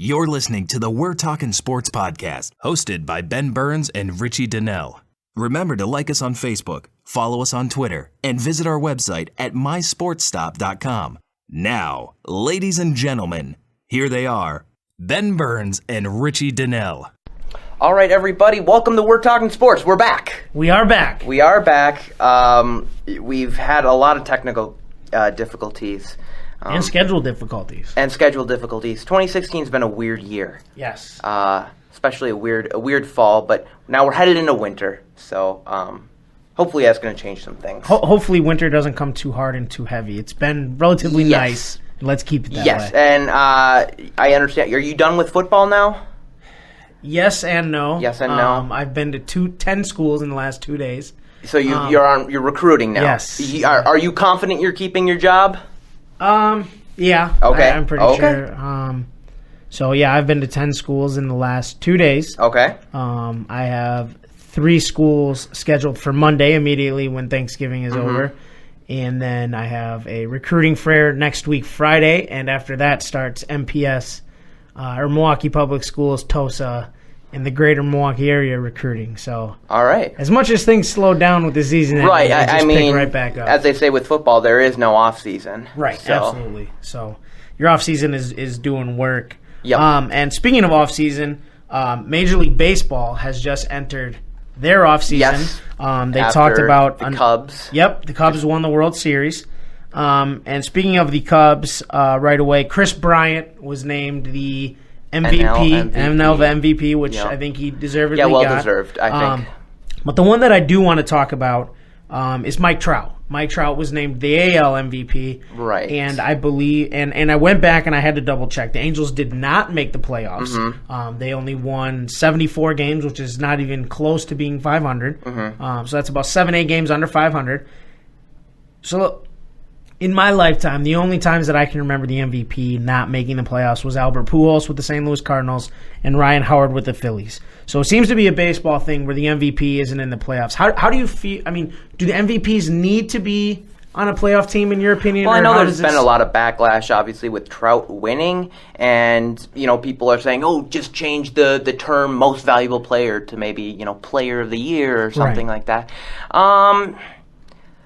You're listening to the We're Talkin' Sports podcast, hosted by Ben Burns and Richie Donnell. Remember to like us on Facebook, follow us on Twitter, and visit our website at mysportstop.com. Now, ladies and gentlemen, here they are, Ben Burns and Richie Donnell. All right, everybody, welcome to We're Talking Sports. We're back. We are back. We are back. We've had a lot of technical difficulties. And schedule difficulties. 2016 has been a weird year. Yes. Especially a weird fall, but now we're headed into winter, so hopefully that's going to change some things. Hopefully winter doesn't come too hard and too heavy. It's been relatively nice. Let's keep it that way. Yes, and I understand. Are you done with football now? Yes and no. Yes and no. I've been to 10 schools in the last 2 days. So you're recruiting now. Yes. Are you confident you're keeping your job? Yeah. Okay. I'm pretty sure. So yeah, I've been to 10 schools in the last 2 days. Okay. I have 3 schools scheduled for Monday immediately when Thanksgiving is over. And then I have a recruiting fair next week Friday, and after that starts MPS or Milwaukee Public Schools, TOSA, in the greater Milwaukee area recruiting. So, all right. As much as things slowed down with the season, right? I mean, pick right back up. As they say with football, there is no off season. Right. So. Absolutely. So your off season is doing work. Yep. And speaking of off season, Major League Baseball has just entered their off season. Yes. They talked about the Cubs. Yep. The Cubs won the World Series. And speaking of the Cubs, right away, Chris Bryant was named the NL MVP, which I think he deservedly got. Yeah, well deserved, I think. But the one that I do want to talk about is Mike Trout. Mike Trout was named the AL MVP. Right. And I believe, and I went back and I had to double check. The Angels did not make the playoffs. They only won 74 games, which is not even close to being 500. So that's about 7-8 games under 500. So look, in my lifetime, the only times that I can remember the MVP not making the playoffs was Albert Pujols with the St. Louis Cardinals and Ryan Howard with the Phillies. So it seems to be a baseball thing where the MVP isn't in the playoffs. How do you feel? I mean, do the MVPs need to be on a playoff team in your opinion? Well, I know there's been a lot of backlash, obviously, with Trout winning, and people are saying, "Oh, just change the term most valuable player to maybe player of the year or something like that."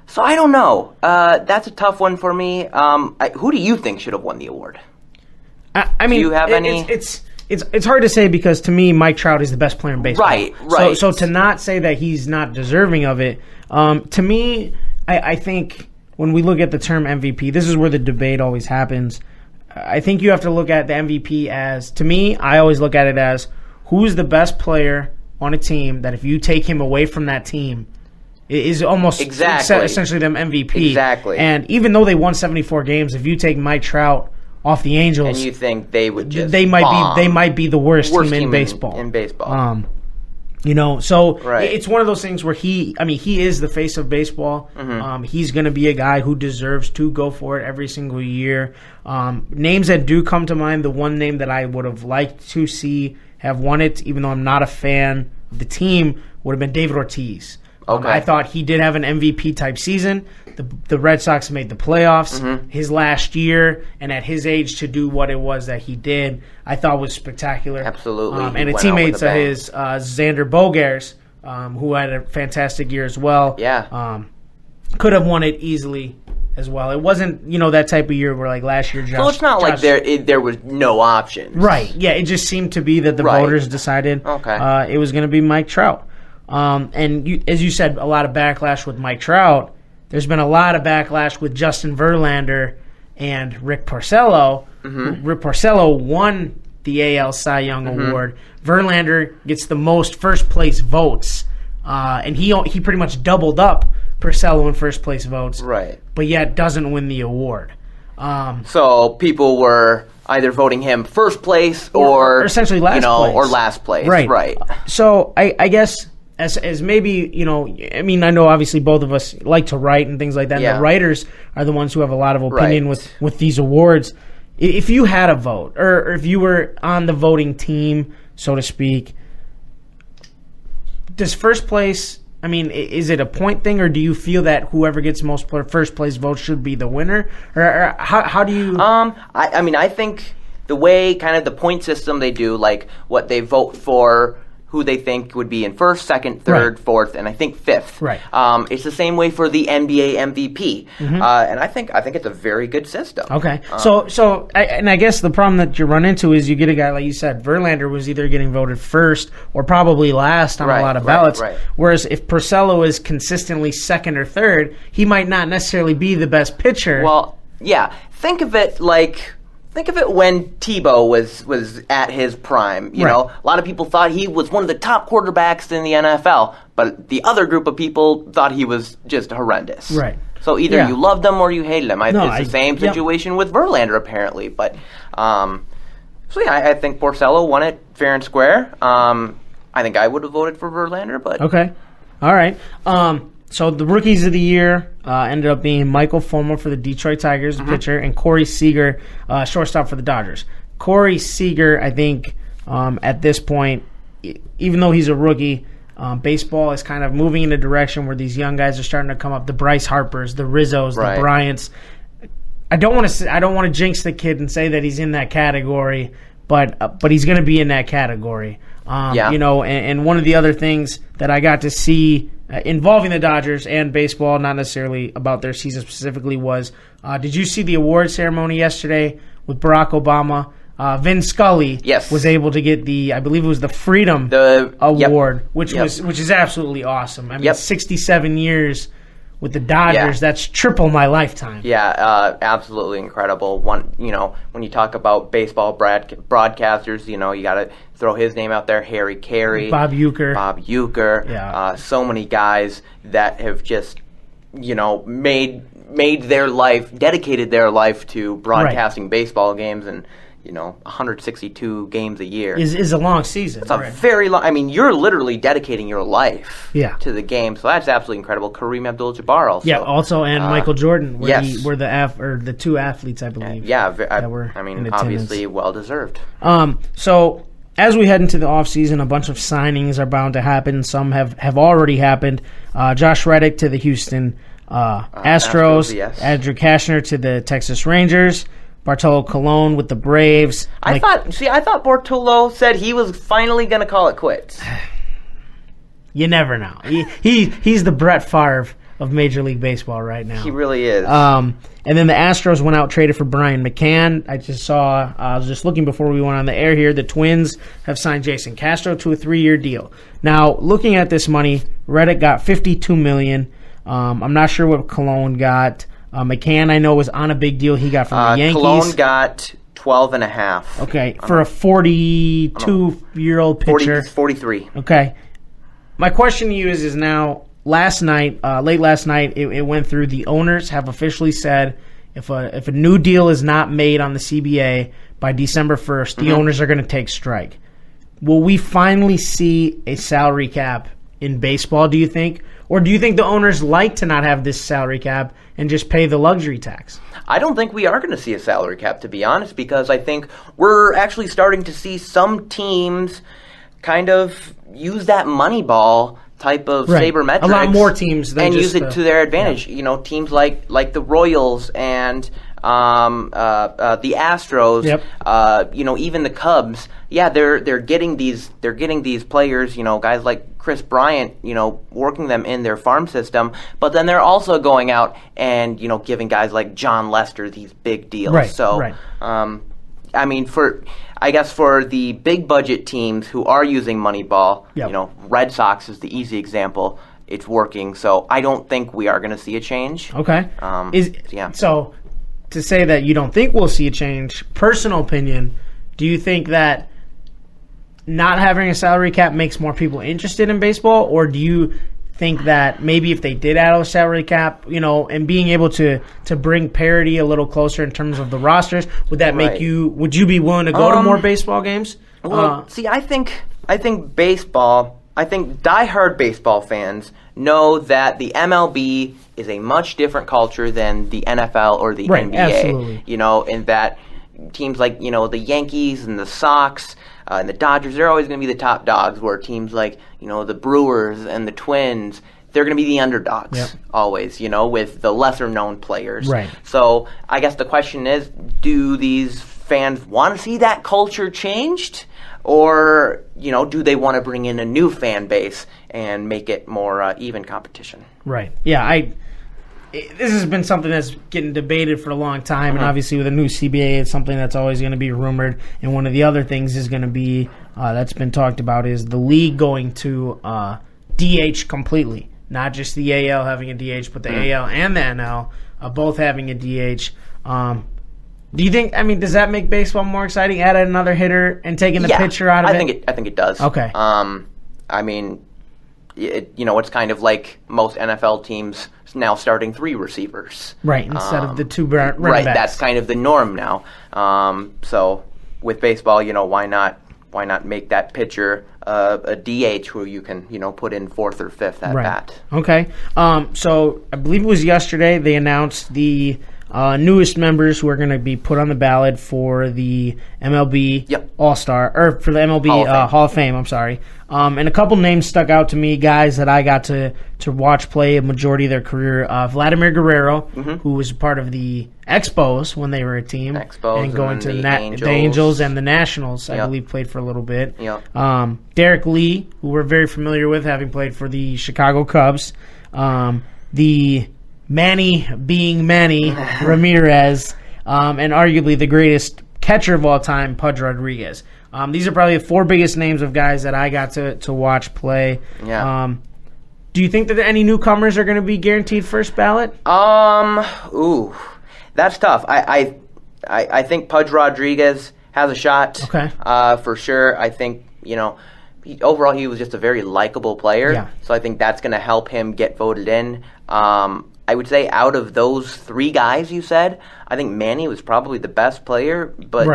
So I don't know. That's a tough one for me. Who do you think should have won the award? I mean, do you have any? It's hard to say because to me, Mike Trout is the best player in baseball. Right. So to not say that he's not deserving of it, to me, I think when we look at the term MVP, this is where the debate always happens. I think you have to look at the MVP as, to me, I always look at it as who's the best player on a team that if you take him away from that team, is almost essentially them MVP. Exactly. And even though they won 74 games, if you take Mike Trout off the Angels, and you think they would just they might be the worst team in baseball. So it's one of those things where he is the face of baseball. He's going to be a guy who deserves to go for it every single year. Names that do come to mind, the one name that I would have liked to see have won it, even though I'm not a fan of the team, would have been David Ortiz. Okay. I thought he did have an MVP-type season. The Red Sox made the playoffs his last year, and at his age to do what it was that he did, I thought was spectacular. Absolutely. And a teammate of his, Xander Bogaerts, who had a fantastic year as well. Yeah. Could have won it easily as well. It wasn't, that type of year where like last year. So it's not like there was no options. Right. Yeah. It just seemed to be that the voters decided it was going to be Mike Trout. And as you said, a lot of backlash with Mike Trout. There's been a lot of backlash with Justin Verlander and Rick Porcello. Rick Porcello won the AL Cy Young Award. Verlander gets the most first-place votes, and he pretty much doubled up Porcello in first-place votes. Right. But yet doesn't win the award. So people were either voting him first place or essentially last place. Or last place. Right. So I guess as maybe, I know obviously both of us like to write and things like that. Yeah. And the writers are the ones who have a lot of opinion with these awards. If you had a vote, or if you were on the voting team, so to speak, does first place, is it a point thing, or do you feel that whoever gets most first place votes should be the winner? Or how do you... I think the way kind of the point system they do, like what they vote for, who they think would be in first, second, third, fourth, and I think fifth. Right. It's the same way for the NBA MVP, and I think it's a very good system. Okay. I guess the problem that you run into is you get a guy like you said, Verlander was either getting voted first or probably last on a lot of ballots. Right. Whereas if Porcello is consistently second or third, he might not necessarily be the best pitcher. Well, yeah. Think of it when Tebow was at his prime. You know, a lot of people thought he was one of the top quarterbacks in the NFL, but the other group of people thought he was just horrendous. Right. So either you loved him or you hated him. It's the same Yep. situation with Verlander, apparently. But I think Porcello won it fair and square. I think I would have voted for Verlander, but Okay. All right. So the rookies of the year ended up being Michael Fulmer for the Detroit Tigers, the pitcher, and Corey Seager, shortstop for the Dodgers. Corey Seager, I think, at this point, even though he's a rookie, baseball is kind of moving in a direction where these young guys are starting to come up. The Bryce Harpers, the Rizzos, the Bryants. I don't want to jinx the kid and say that he's in that category, but he's going to be in that category. You know, and one of the other things that I got to see involving the Dodgers and baseball, not necessarily about their season specifically, was did you see the award ceremony yesterday with Barack Obama? Vin Scully was able to get I believe it was the Freedom Award, which is absolutely awesome. I mean, 67 years with the Dodgers, that's triple my lifetime. Yeah, absolutely incredible. When you talk about baseball broadcasters, you got to throw his name out there. Harry Carey, Bob Uecker. So many guys that have just, made their life, dedicated their life to broadcasting baseball games, and 162 games a year is a long season. It's a very long. I mean, you're literally dedicating your life to the game, so that's absolutely incredible. Kareem Abdul-Jabbar also. And Michael Jordan were the two athletes, I believe. That were obviously well deserved. So as we head into the offseason, a bunch of signings are bound to happen. Some have already happened. Josh Reddick to the Houston Astros. Andrew Kashner to the Texas Rangers. Bartolo Colon with the Braves. I thought Bartolo said he was finally going to call it quits. You never know. He's the Brett Favre of Major League Baseball right now. He really is. And then the Astros went out, traded for Brian McCann. I was just looking before we went on the air here. The Twins have signed Jason Castro to a 3-year deal. Now, looking at this money, Reddick got $52 million. I'm not sure what Colon got. McCann, I know, was on a big deal he got from the Yankees. Colon got 12.5. Okay, for a 42-year-old pitcher. 43. Okay. My question to you is now, late last night, it went through. The owners have officially said if a new deal is not made on the CBA by December 1st, the owners are going to take strike. Will we finally see a salary cap in baseball, do you think? Or do you think the owners like to not have this salary cap and just pay the luxury tax? I don't think we are going to see a salary cap, to be honest, because I think we're actually starting to see some teams kind of use that Moneyball type of sabermetrics. A lot more teams than and use it to their advantage. Yeah. Teams like the Royals and the Astros, even the Cubs. Yeah, they're getting these players, guys like Chris Bryant, working them in their farm system, but then they're also going out and giving guys like John Lester these big deals. For the big budget teams who are using Moneyball, Red Sox is the easy example. It's working, so I don't think we are going to see a change. Okay. So to say that you don't think we'll see a change, personal opinion, do you think that not having a salary cap makes more people interested in baseball, or do you think that maybe if they did add a salary cap, and being able to bring parity a little closer in terms of the rosters, would that make you? Would you be willing to go to more baseball games? Well, I think baseball. I think diehard baseball fans know that the MLB is a much different culture than the NFL or the NBA. Absolutely. In that teams like the Yankees and the Sox and the Dodgers, they're always going to be the top dogs. Where teams like the Brewers and the Twins, they're going to be the underdogs always. With the lesser known players. Right. So I guess the question is, do these fans want to see that culture changed, or do they want to bring in a new fan base and make it more even competition? Right. Yeah. This has been something that's getting debated for a long time, and obviously with a new CBA, it's something that's always going to be rumored. And one of the other things is going to be that's been talked about is the league going to DH completely, not just the AL having a DH, but the AL and the NL both having a DH. Do you think? I mean, does that make baseball more exciting? Add another hitter and taking the pitcher out of it? I think it does. Okay. I mean, it's kind of like most NFL teams now starting 3 receivers. Right, instead of the 2 running right, backs. That's kind of the norm now. So with baseball, why not make that pitcher a DH who you can, put in 4th or 5th at bat? Okay. So I believe it was yesterday they announced the newest members who are going to be put on the ballot for the MLB All-Star, or for the MLB Hall of Fame, I'm sorry. And a couple names stuck out to me, guys that I got to watch play a majority of their career. Vladimir Guerrero, who was part of the Expos when they were a team. And going to the the Angels and the Nationals, I believe, played for a little bit. Derek Lee, who we're very familiar with, having played for the Chicago Cubs. The Manny being Manny Ramirez, and arguably the greatest catcher of all time, Pudge Rodriguez. These are probably the 4 biggest names of guys that I got to watch play. Yeah. Do you think that any newcomers are going to be guaranteed first ballot? That's tough. I think Pudge Rodriguez has a shot. Okay. For sure. I think overall he was just a very likable player. Yeah. So I think that's going to help him get voted in. I would say out of those 3 guys you said, I think Manny was probably the best player, but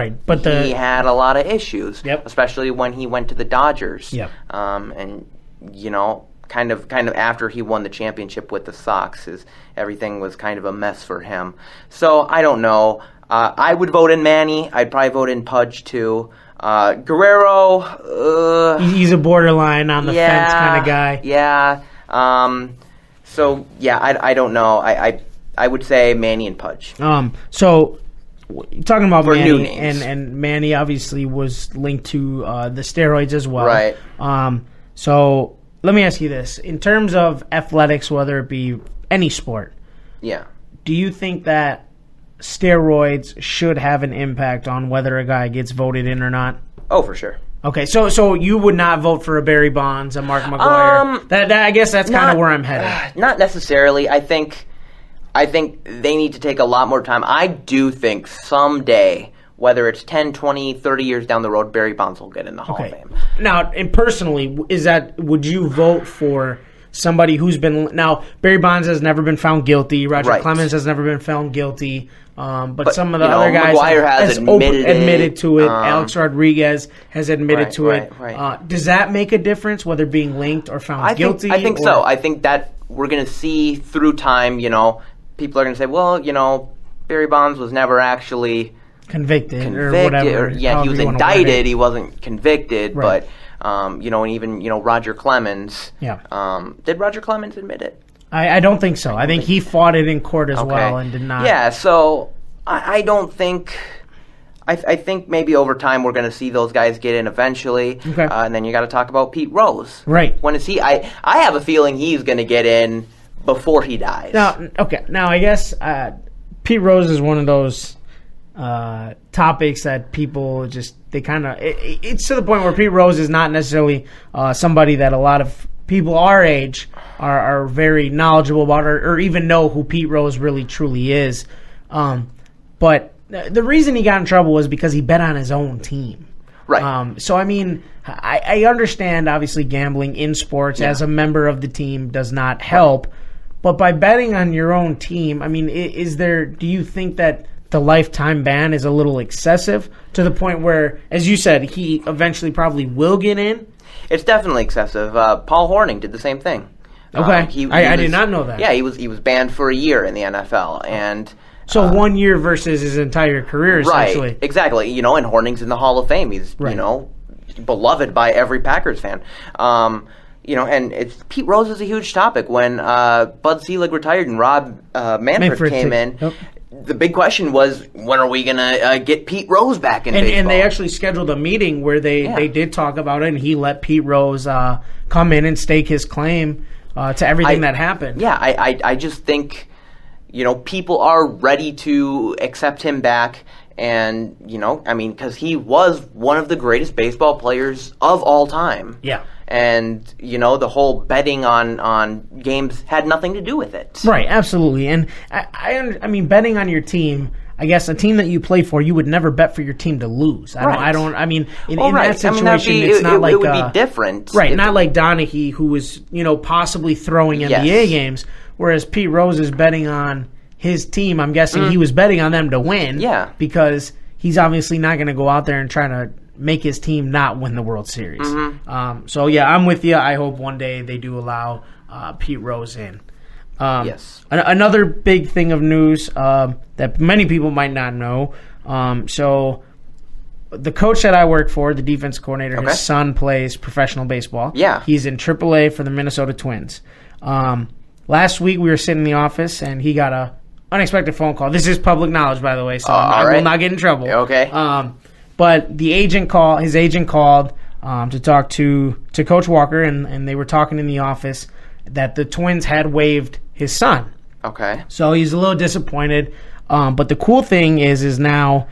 he had a lot of issues, especially when he went to the Dodgers. And kind of after he won the championship with the Sox, everything was kind of a mess for him. So I don't know. I would vote in Manny. I'd probably vote in Pudge too. Guerrero, he's a borderline on the fence kind of guy. Yeah. So I don't know. I would say Manny and Pudge. So talking about for Manny, new names. and Manny obviously was linked to the steroids as well. Right. So let me ask you this: in terms of athletics, whether it be any sport, do you think that steroids should have an impact on whether a guy gets voted in or not? Oh, for sure. Okay, so you would not vote for a Barry Bonds, a Mark McGwire. That I guess that's kind of where I'm headed. Not necessarily. I think they need to take a lot more time. I do think someday, whether it's 10, 20, 30 years down the road, Barry Bonds will get in the Hall of Fame. Now, and personally, would you vote for somebody who's been... Now, Barry Bonds has never been found guilty. Roger Clemens has never been found guilty. But some of the other guys has admitted to it. Alex Rodriguez has admitted to it. Right. Does that make a difference, whether being linked or found guilty? I think so. I think that we're going to see through time, people are going to say, well, Barry Bonds was never actually convicted or whatever. He was indicted. He wasn't convicted. Right. But, and even, Roger Clemens. Yeah. Did Roger Clemens admit it? I don't think so. I think he fought it in court as well and did not. Yeah, so I don't think... I think maybe over time we're going to see those guys get in eventually. Okay. And then you got to talk about Pete Rose. Right. When is he... I have a feeling he's going to get in before he dies. Now, I guess Pete Rose is one of those topics that people just... They kind of... It's to the point where Pete Rose is not necessarily somebody that a lot of people our age are very knowledgeable about or even know who Pete Rose really truly is. But the reason he got in trouble was because he bet on his own team. Right. So, I mean, I understand, obviously, gambling in sports as a member of the team does not help. Right. But by betting on your own team, I mean, do you think that the lifetime ban is a little excessive to the point where, as you said, he eventually probably will get in? It's definitely excessive. Paul Hornung did the same thing. Okay, I did not know that. Yeah, he was banned for a year in the NFL, and so 1 year versus his entire career, essentially. Right, exactly. And Hornung's in the Hall of Fame. He's beloved by every Packers fan. And Pete Rose is a huge topic. When Bud Selig retired and Rob Manfred came in. Yep. the big question was, when are we going to get Pete Rose back in baseball? And they actually scheduled a meeting where they did talk about it, and he let Pete Rose come in and stake his claim to everything that happened. Yeah, I just think, people are ready to accept him back. And, because he was one of the greatest baseball players of all time. Yeah. And, the whole betting on games had nothing to do with it. Right, absolutely. And I mean, betting on your team, I guess a team that you play for, you would never bet for your team to lose. In that situation, it's not like... It would be different. Right, not like Donaghy, who was, possibly throwing NBA games, whereas Pete Rose is betting on his team. I'm guessing he was betting on them to win. Yeah. Because he's obviously not going to go out there and try to make his team not win the World Series. So, yeah, I'm with you. I hope one day they do allow Pete Rose in. Yes. Another big thing of news that many people might not know. So the coach that I work for, the defense coordinator, his son plays professional baseball. Yeah. He's in AAA for the Minnesota Twins. Last week we were sitting in the office and he got a unexpected phone call. This is public knowledge, by the way, so I will not get in trouble. Okay. But his agent called to talk to Coach Walker, and they were talking in the office that the Twins had waived his son. Okay. So he's a little disappointed. But the cool thing is now,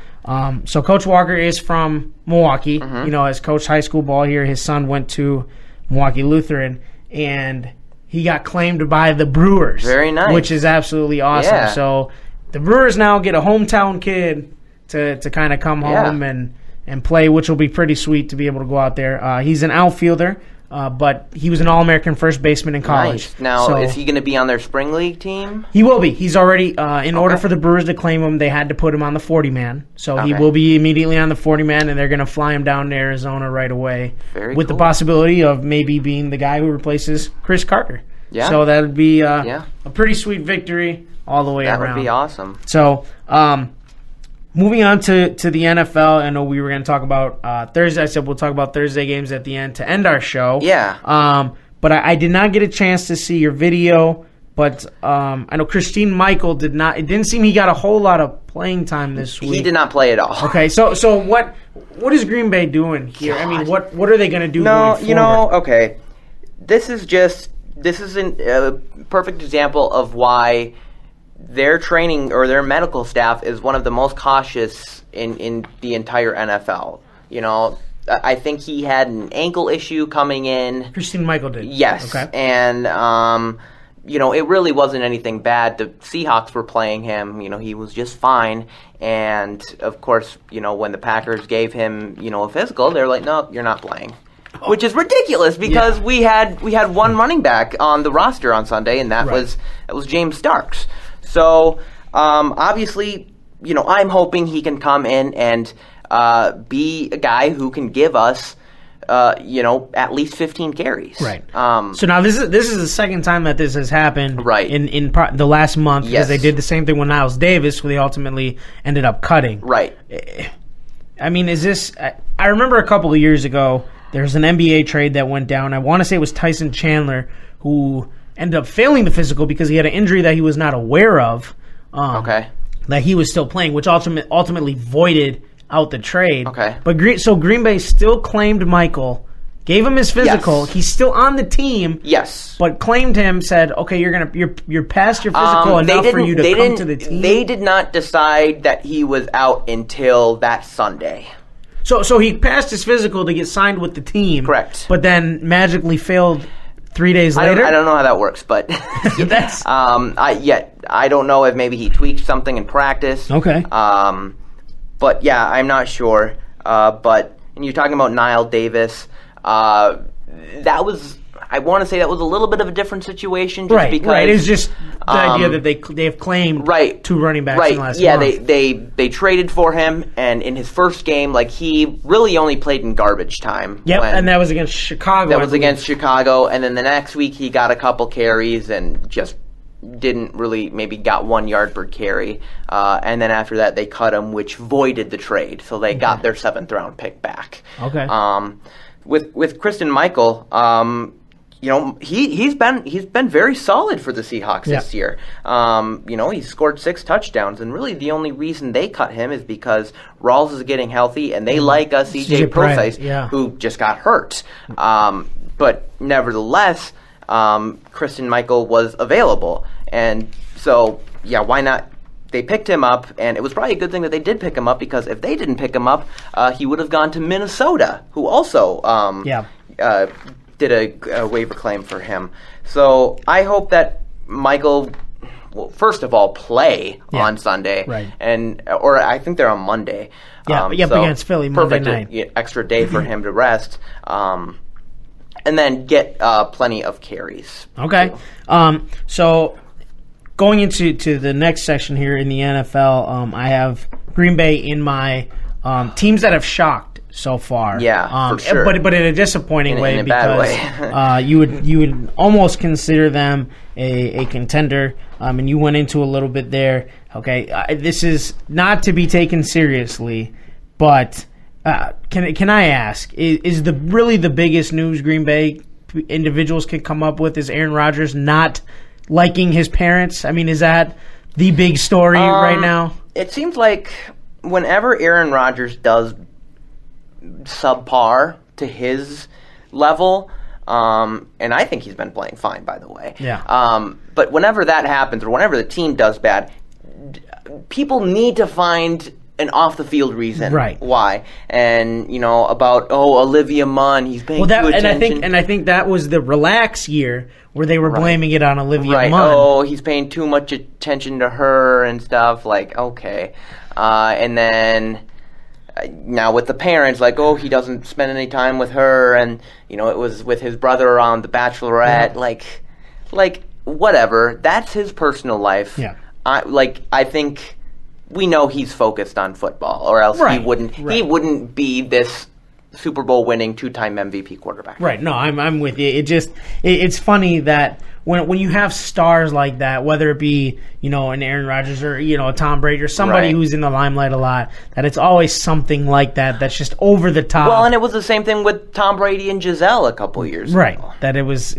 so Coach Walker is from Milwaukee. Has coached high school ball here. His son went to Milwaukee Lutheran, and he got claimed by the Brewers. Very nice. Which is absolutely awesome. Yeah. So the Brewers now get a hometown kid to kind of come home and play, which will be pretty sweet to be able to go out there. He's an outfielder, but he was an All-American first baseman in college. Nice. Now, is he going to be on their spring league team? He will be. He's already, in order for the Brewers to claim him, they had to put him on the 40-man. So he will be immediately on the 40-man, and they're going to fly him down to Arizona right away. With the possibility of maybe being the guy who replaces Chris Carter. Yeah. So that would be a pretty sweet victory all the way around. That would be awesome. So, moving on to the NFL, I know we were going to talk about Thursday. I said we'll talk about Thursday games at the end to end our show. Yeah. But I did not get a chance to see your video. But I know Christine Michael did not. It didn't seem he got a whole lot of playing time this week. He did not play at all. Okay, so what is Green Bay doing here? God. I mean, what are they going to do? No, okay. This is a perfect example of why their training or their medical staff is one of the most cautious in the entire NFL. I think he had an ankle issue coming in. Christine Michael did. Yes. Okay. And, it really wasn't anything bad. The Seahawks were playing him. He was just fine. And, of course, when the Packers gave him, a physical, they're like, no, you're not playing. Which is ridiculous because we had one running back on the roster on Sunday, and that was James Starks. So obviously, I'm hoping he can come in and be a guy who can give us, at least 15 carries. Right. So now this is the second time that this has happened. Right. In the last month because they did the same thing with Niles Davis, who they ultimately ended up cutting. Right. I mean, is this? I remember a couple of years ago. There's an NBA trade that went down. I want to say it was Tyson Chandler who ended up failing the physical because he had an injury that he was not aware of. That he was still playing, which ultimately voided out the trade. Okay. But Green Bay still claimed Michael, gave him his physical. Yes. He's still on the team. Yes. But claimed him, said, okay, you're past your physical enough for you to come to the team. They did not decide that he was out until that Sunday. So he passed his physical to get signed with the team. Correct. But then magically failed 3 days later? I don't know how that works, but That's... I don't know if maybe he tweaked something in practice. Okay. But yeah, I'm not sure. But and you're talking about Niles Davis. That was, I want to say that was a little bit of a different situation, just because. Right. It's just the idea that they have claimed two running backs in the last month. They traded for him, and in his first game, he really only played in garbage time. Yep, and that was against Chicago. That was against Chicago, and then the next week he got a couple carries and just didn't really, maybe got 1 yard per carry. And then after that they cut him, which voided the trade. So they got their 7th round pick back. Okay. With Kristen Michael, he's been very solid for the Seahawks this year. He scored 6 touchdowns, and really the only reason they cut him is because Rawls is getting healthy, and they like C.J. Prosise, who just got hurt. But nevertheless, Christine Michael was available, and so why not? They picked him up, and it was probably a good thing that they did pick him up, because if they didn't pick him up, he would have gone to Minnesota, who also did a waiver claim for him. So I hope that Michael will, first of all, play on Sunday, or I think they're on Monday. So against Philly Monday night. Perfect extra day for him to rest, and then get plenty of carries. Okay, so going into the next section here in the NFL, I have Green Bay in my teams that have shocked so far. For sure. But in a disappointing way, in a because bad way. you would almost consider them a contender, and you went into a little bit there. Okay, this is not to be taken seriously, but can I ask, is really the biggest news Green Bay individuals can come up with is Aaron Rodgers not liking his parents? I mean, is that the big story right now? It seems like whenever Aaron Rodgers does subpar to his level, and I think he's been playing fine, by the way. But whenever that happens, or whenever the team does bad, people need to find an off-the-field reason why. And, about, Olivia Munn, he's paying too attention. And I think that was the relax year where they were blaming it on Olivia Munn. Oh, he's paying too much attention to her and stuff. Like, okay. And then now with the parents, like, he doesn't spend any time with her, and, it was with his brother on The Bachelorette. Like, whatever. That's his personal life. I think we know he's focused on football, or else he wouldn't be this Super Bowl winning 2-time MVP quarterback. Right. No, I'm with you. It's funny that when you have stars like that, whether it be an Aaron Rodgers or a Tom Brady or somebody who's in the limelight a lot, that it's always something like that that's just over the top. Well, and it was the same thing with Tom Brady and Giselle a couple years ago. Right. That it was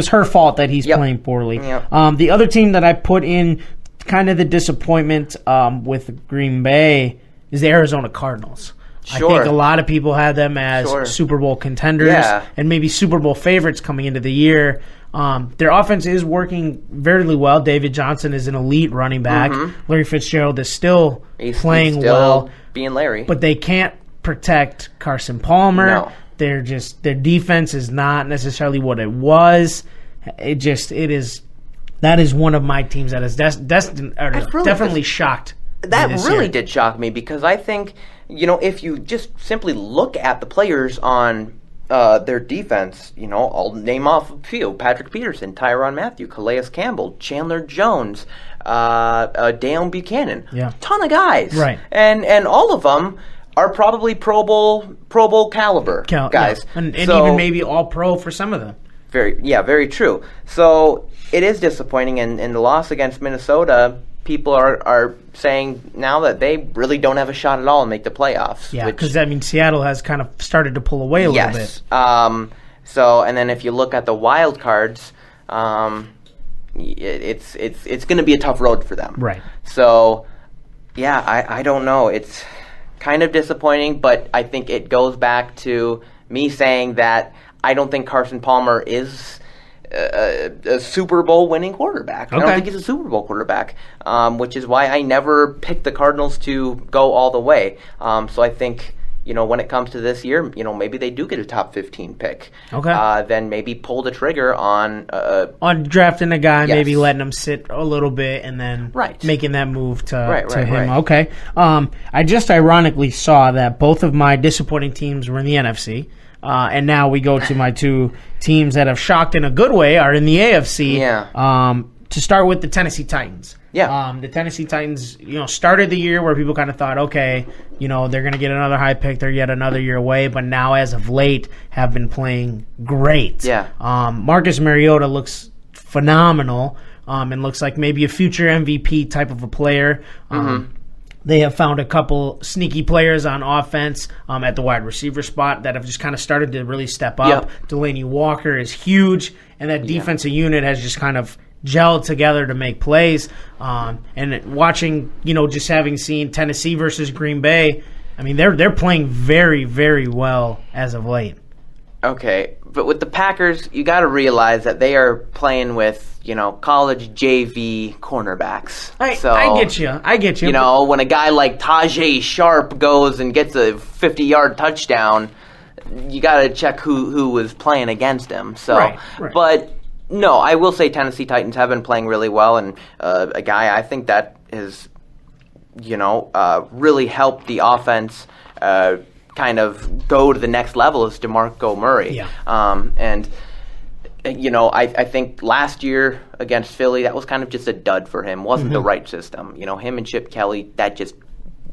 her fault that he's playing poorly. The other team that I put in kind of the disappointment with Green Bay is the Arizona Cardinals. I think a lot of people had them as Super Bowl contenders and maybe Super Bowl favorites coming into the year. Their offense is working very well. David Johnson is an elite running back. Larry Fitzgerald is still playing well. Being Larry. But they can't protect Carson Palmer. No. Their defense is not necessarily what it was. That is one of my teams that is definitely shocked. That really did shock me, because I think, if you just simply look at the players on their defense, I'll name off a few: Patrick Peterson, Tyrann Mathieu, Calais Campbell, Chandler Jones, Dale Buchanan. Ton of guys. Right. And all of them are probably Pro Bowl caliber guys. Yeah. And even maybe all pro for some of them. Very true. So it is disappointing, and the loss against Minnesota, people are saying now that they really don't have a shot at all to make the playoffs. Yeah, because Seattle has kind of started to pull away a little bit. So, and then if you look at the wild cards, it's going to be a tough road for them. Right. So, I don't know. It's kind of disappointing, but I think it goes back to me saying that I don't think Carson Palmer is a Super Bowl winning quarterback. Okay. I don't think he's a Super Bowl quarterback, which is why I never picked the Cardinals to go all the way. So I think, when it comes to this year, maybe they do get a top 15 pick. Okay. Then maybe pull the trigger on drafting a guy, maybe letting him sit a little bit, and then making that move to him. Right. Okay. I just ironically saw that both of my disappointing teams were in the NFC. And now we go to my two teams that have shocked in a good way are in the AFC. To start with the Tennessee Titans. The Tennessee Titans, started the year where people kind of thought, okay, they're going to get another high pick. They're yet another year away. But now, as of late, have been playing great. Marcus Mariota looks phenomenal and looks like maybe a future MVP type of a player. They have found a couple sneaky players on offense at the wide receiver spot that have just kind of started to really step up. Yep. Delaney Walker is huge, and that defensive unit has just kind of gelled together to make plays. And watching, just having seen Tennessee versus Green Bay, I mean, they're playing very, very well as of late. Okay, but with the Packers, you got to realize that they are playing with, college JV cornerbacks. I get you. When a guy like Tajay Sharp goes and gets a 50-yard touchdown, you got to check who was playing against him. So, right. But no, I will say Tennessee Titans have been playing really well, and a guy I think that has, really helped the offense kind of go to the next level is DeMarco Murray. Yeah. I think last year against Philly, that was kind of just a dud for him. Wasn't the right system. Him and Chip Kelly, that just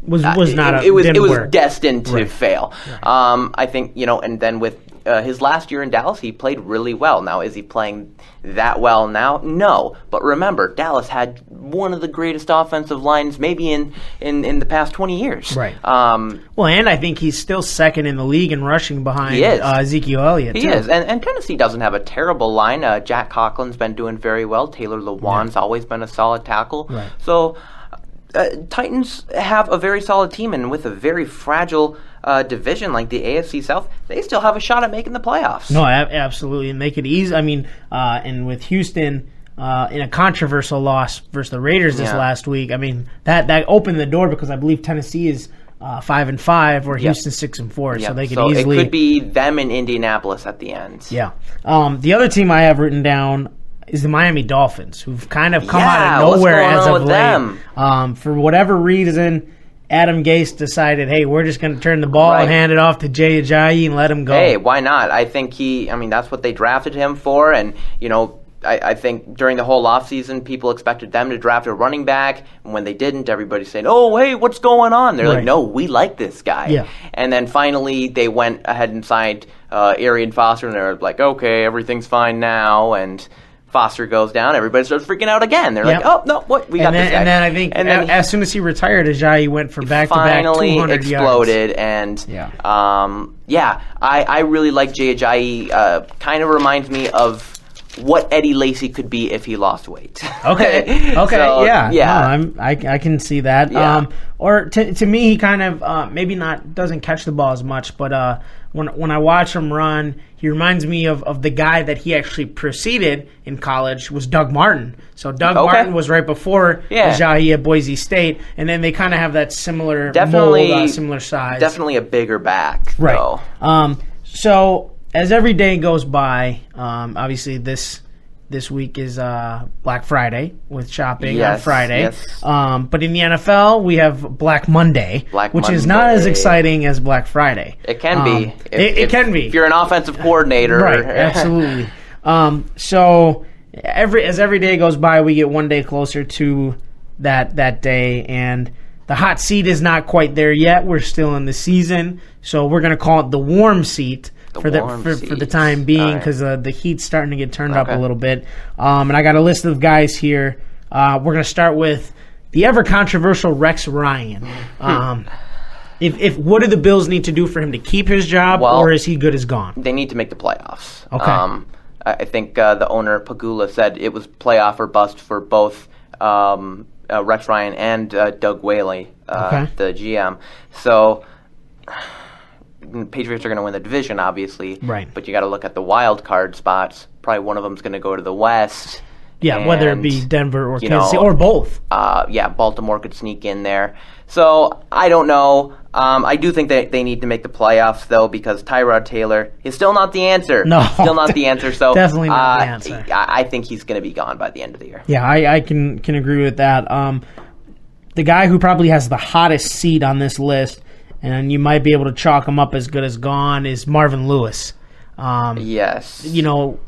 was not. It was destined to fail. Right. I think and then with his last year in Dallas, he played really well. Now, is he playing that well now? No. But remember, Dallas had one of the greatest offensive lines maybe in the past 20 years. Right. And I think he's still second in the league in rushing behind Ezekiel Elliott. He is. And Tennessee doesn't have a terrible line. Jack Coughlin's been doing very well. Taylor Lewan's always been a solid tackle. Right. So Titans have a very solid team, and with a very fragile division like the AFC South, they still have a shot at making the playoffs. No, absolutely, and make it easy. I mean, and with Houston in a controversial loss versus the Raiders this last week, I mean that opened the door because I believe Tennessee is 5-5, or Houston 6-4, so they could easily. It could be them in Indianapolis at the end. Yeah. The other team I have written down is the Miami Dolphins, who've kind of come out of nowhere as of late. For whatever reason, Adam Gase decided, hey, we're just going to turn the ball and hand it off to Jay Ajayi and let him go. Hey, why not? I think that's what they drafted him for, and, I think during the whole offseason, people expected them to draft a running back, and when they didn't, everybody's saying, oh, hey, what's going on? They're like, no, we like this guy. Yeah. And then finally, they went ahead and signed Arian Foster, and they're like, okay, everything's fine now, and Foster goes down, everybody starts freaking out again. They're like, oh, no, what? We got this guy. And then I think as soon as he retired, Ajayi went for back-to-back 200 finally exploded, yards. And, I really like Jay Ajayi. Kind of reminds me of what Eddie Lacy could be if he lost weight. Okay, so, No, I can see that. Yeah. Or to me, he kind of maybe doesn't catch the ball as much, but when I watch him run, he reminds me of the guy that he actually preceded in college was Doug Martin. So Doug Martin was right before Ajayi at Boise State, and then they kind of have that similar mold, similar size. Definitely a bigger back, right? Though. So as every day goes by, obviously this week is Black Friday with shopping on Friday. Yes. But in the NFL, we have Black Monday, which is not as exciting as Black Friday. It can be. It can be. If you're an offensive coordinator. Right, absolutely. So as every day goes by, we get one day closer to that day, and the hot seat is not quite there yet. We're still in the season, so we're going to call it the warm seat. For the time being, because the heat's starting to get turned up a little bit. And I got a list of guys here. We're going to start with the ever controversial Rex Ryan. If what do the Bills need to do for him to keep his job, or is he good as gone? They need to make the playoffs. Okay. I think the owner Pagula said it was playoff or bust for both Rex Ryan and Doug Whaley, the GM. So Patriots are going to win the division, obviously. Right. But you got to look at the wild card spots. Probably one of them's going to go to the West. Yeah, and, whether it be Denver or Kansas City, or both. Baltimore could sneak in there. So, I don't know. I do think that they need to make the playoffs, though, because Tyrod Taylor is still not the answer. No. Still not the answer. So definitely not the answer. I think he's going to be gone by the end of the year. Yeah, I can agree with that. The guy who probably has the hottest seat on this list, and you might be able to chalk him up as good as gone, is Marvin Lewis. Yes.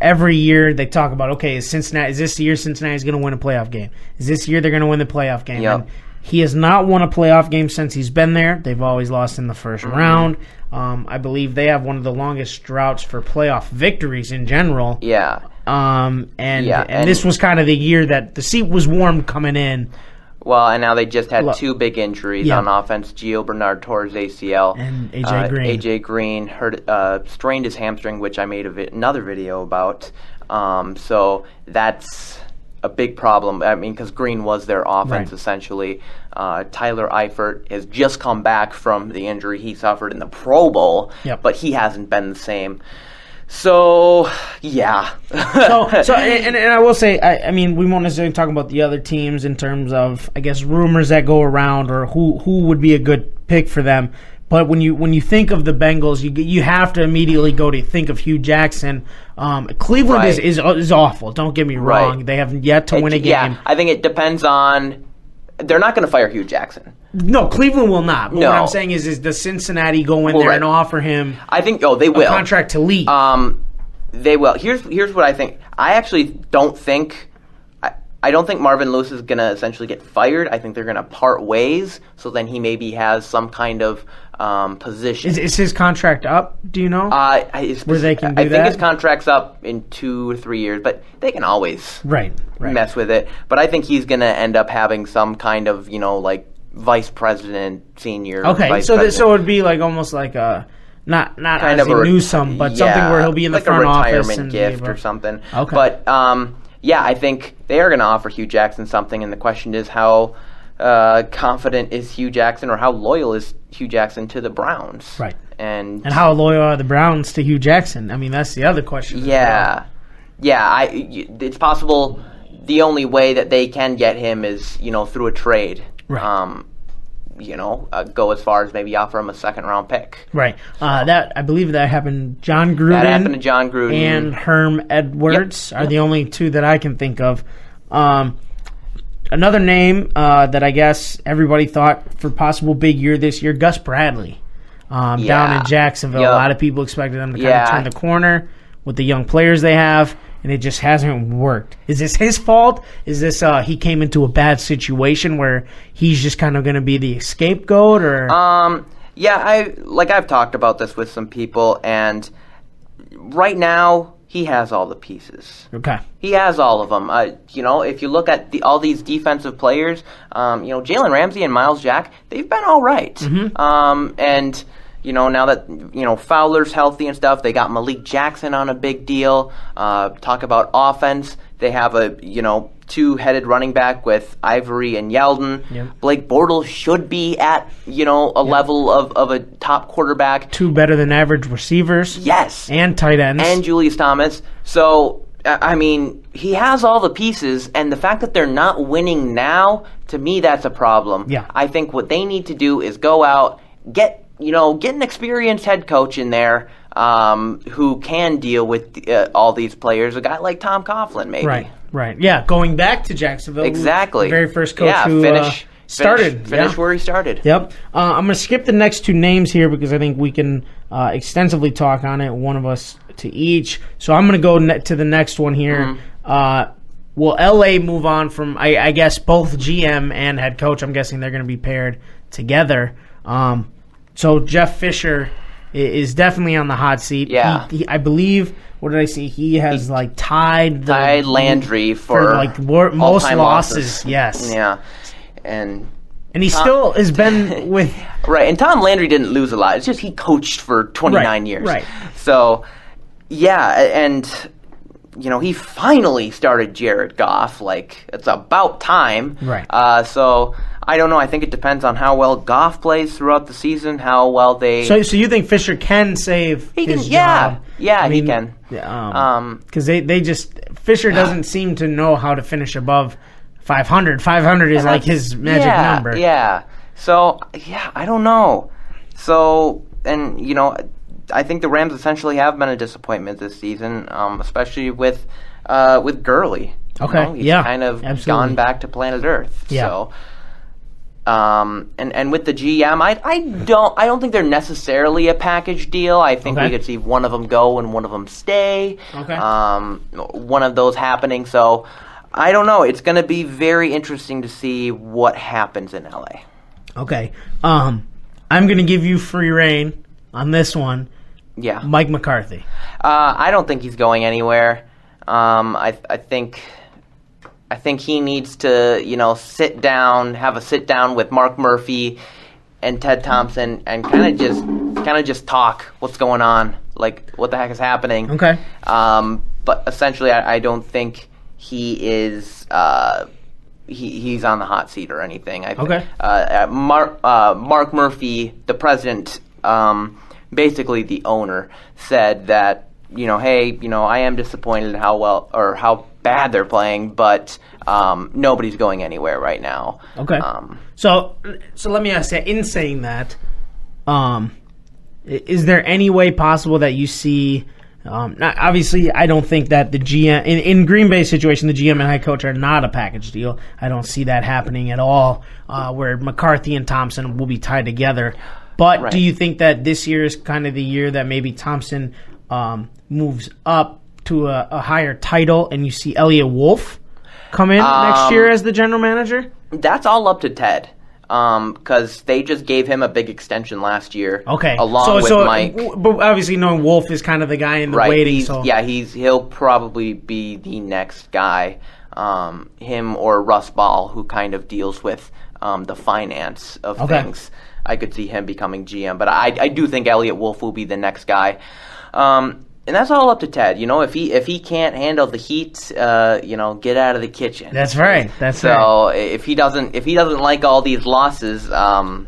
Every year they talk about, okay, is this year Cincinnati's going to win a playoff game? Is this year they're going to win the playoff game? Yep. And he has not won a playoff game since he's been there. They've always lost in the first round. I believe they have one of the longest droughts for playoff victories in general. Yeah. And this was kind of the year that the seat was warm coming in Well, and now they just had two big injuries on offense. Gio Bernard tore his ACL. And A.J. Green. A.J. Green strained his hamstring, which I made another video about. So that's a big problem. I mean, because Green was their offense, essentially. Tyler Eifert has just come back from the injury he suffered in the Pro Bowl, but he hasn't been the same. So, yeah. and I will say, I mean, we won't necessarily talk about the other teams in terms of, I guess, rumors that go around or who would be a good pick for them. But when you think of the Bengals, you have to immediately go to think of Hugh Jackson. Cleveland is awful. Don't get me wrong. Right. They have yet to win a game. Yeah, I think it depends on. They're not going to fire Hugh Jackson. No, Cleveland will not. But what I'm saying is does Cincinnati go in there and offer him? I think they will. A contract to leave. They will. Here's what I think. I actually don't think. I don't think Marvin Lewis is going to essentially get fired. I think they're going to part ways. So then he maybe has some kind of position. Is his contract up? Do you know? Where they can do that? I think his contract's up in 2 or 3 years, but they can always mess with it. But I think he's going to end up having some kind of, like vice president, senior. Okay, vice so president. So it would be like almost like a not kind of a Newsome, but something where he'll be in the front office, like a retirement gift or something. Okay, but yeah, I think they are going to offer Hugh Jackson something, and the question is how confident is Hugh Jackson, or how loyal is Hugh Jackson to the Browns? Right. And how loyal are the Browns to Hugh Jackson? I mean, that's the other question. Yeah. Yeah, it's possible the only way that they can get him is, through a trade. Right. Go as far as maybe offer him a second-round pick. Right. I believe that happened. John Gruden. That happened to John Gruden. And Herm Edwards are the only two that I can think of. Another name that I guess everybody thought for possible big year this year, Gus Bradley. Down in Jacksonville. A lot of people expected them to kind of turn the corner with the young players they have, and it just hasn't worked. Is this his fault? Is this he came into a bad situation where he's just kind of going to be the scapegoat? Or I've talked about this with some people, and right now he has all the pieces. Okay, he has all of them. If you look at all these defensive players, Jalen Ramsey and Myles Jack, they've been all right. Mm-hmm. And now that, Fowler's healthy and stuff, they got Malik Jackson on a big deal. Talk about offense. They have a, two-headed running back with Ivory and Yeldon. Yep. Blake Bortles should be at, a level of a top quarterback. 2 better-than-average receivers. Yes. And tight ends. And Julius Thomas. So, I mean, he has all the pieces, and the fact that they're not winning now, to me, that's a problem. Yeah. I think what they need to do is go out, get an experienced head coach in there who can deal with all these players. A guy like Tom Coughlin, maybe. Right. Yeah, going back to Jacksonville. Exactly. The very first coach who started. Finish where he started. Yep. I'm going to skip the next 2 names here because I think we can extensively talk on it, one of us to each. So I'm going to go to the next one here. Mm-hmm. Will L.A. move on from, I guess, both GM and head coach? I'm guessing they're going to be paired together. So Jeff Fisher is definitely on the hot seat. Yeah. I believe, what did I see? He has tied Landry for most losses. Yes. Yeah. And he still has been with... Right, and Tom Landry didn't lose a lot. It's just he coached for 29 years. Right. So, yeah, and... he finally started Jared Goff. It's about time. Right. So I don't know. I think it depends on how well Goff plays throughout the season. How well they. So you think Fisher can save his job? Yeah, he can. Because they just Fisher doesn't seem to know how to finish above 500. 500 is like his magic number. Yeah. So I don't know. So and I think the Rams essentially have been a disappointment this season, especially with Gurley. Okay, he's kind of gone back to planet Earth. Yeah. So, and with the GM, I don't think they're necessarily a package deal. I think we could see one of them go and one of them stay. Okay. One of those happening. So, I don't know. It's going to be very interesting to see what happens in LA. Okay. I'm going to give you free reign on this one. Yeah. Mike McCarthy. I don't think he's going anywhere. I I think he needs to, have a sit down with Mark Murphy and Ted Thompson and kind of just talk what's going on, like what the heck is happening. Okay. But essentially, I don't think he is. He's on the hot seat or anything. Okay. Mark Murphy, the president, basically the owner, said that hey, I am disappointed how bad they're playing, but nobody's going anywhere right now. Okay. So let me ask you, in saying that, is there any way possible that you see? Obviously, I don't think that the GM in Green Bay's situation, the GM and head coach are not a package deal. I don't see that happening at all. Where McCarthy and Thompson will be tied together. But do you think that this year is kind of the year that maybe Thompson moves up to a higher title, and you see Elliott Wolf come in next year as the general manager? That's all up to Ted. Because they just gave him a big extension last year. Okay. Along with Mike. But obviously, knowing Wolf is kind of the guy in the waiting. He'll probably be the next guy. Him or Russ Ball, who kind of deals with the finance of things. I could see him becoming GM, but I do think Elliott Wolf will be the next guy. And that's all up to Ted. If he can't handle the heat, get out of the kitchen. That's right. So if he doesn't like all these losses, bye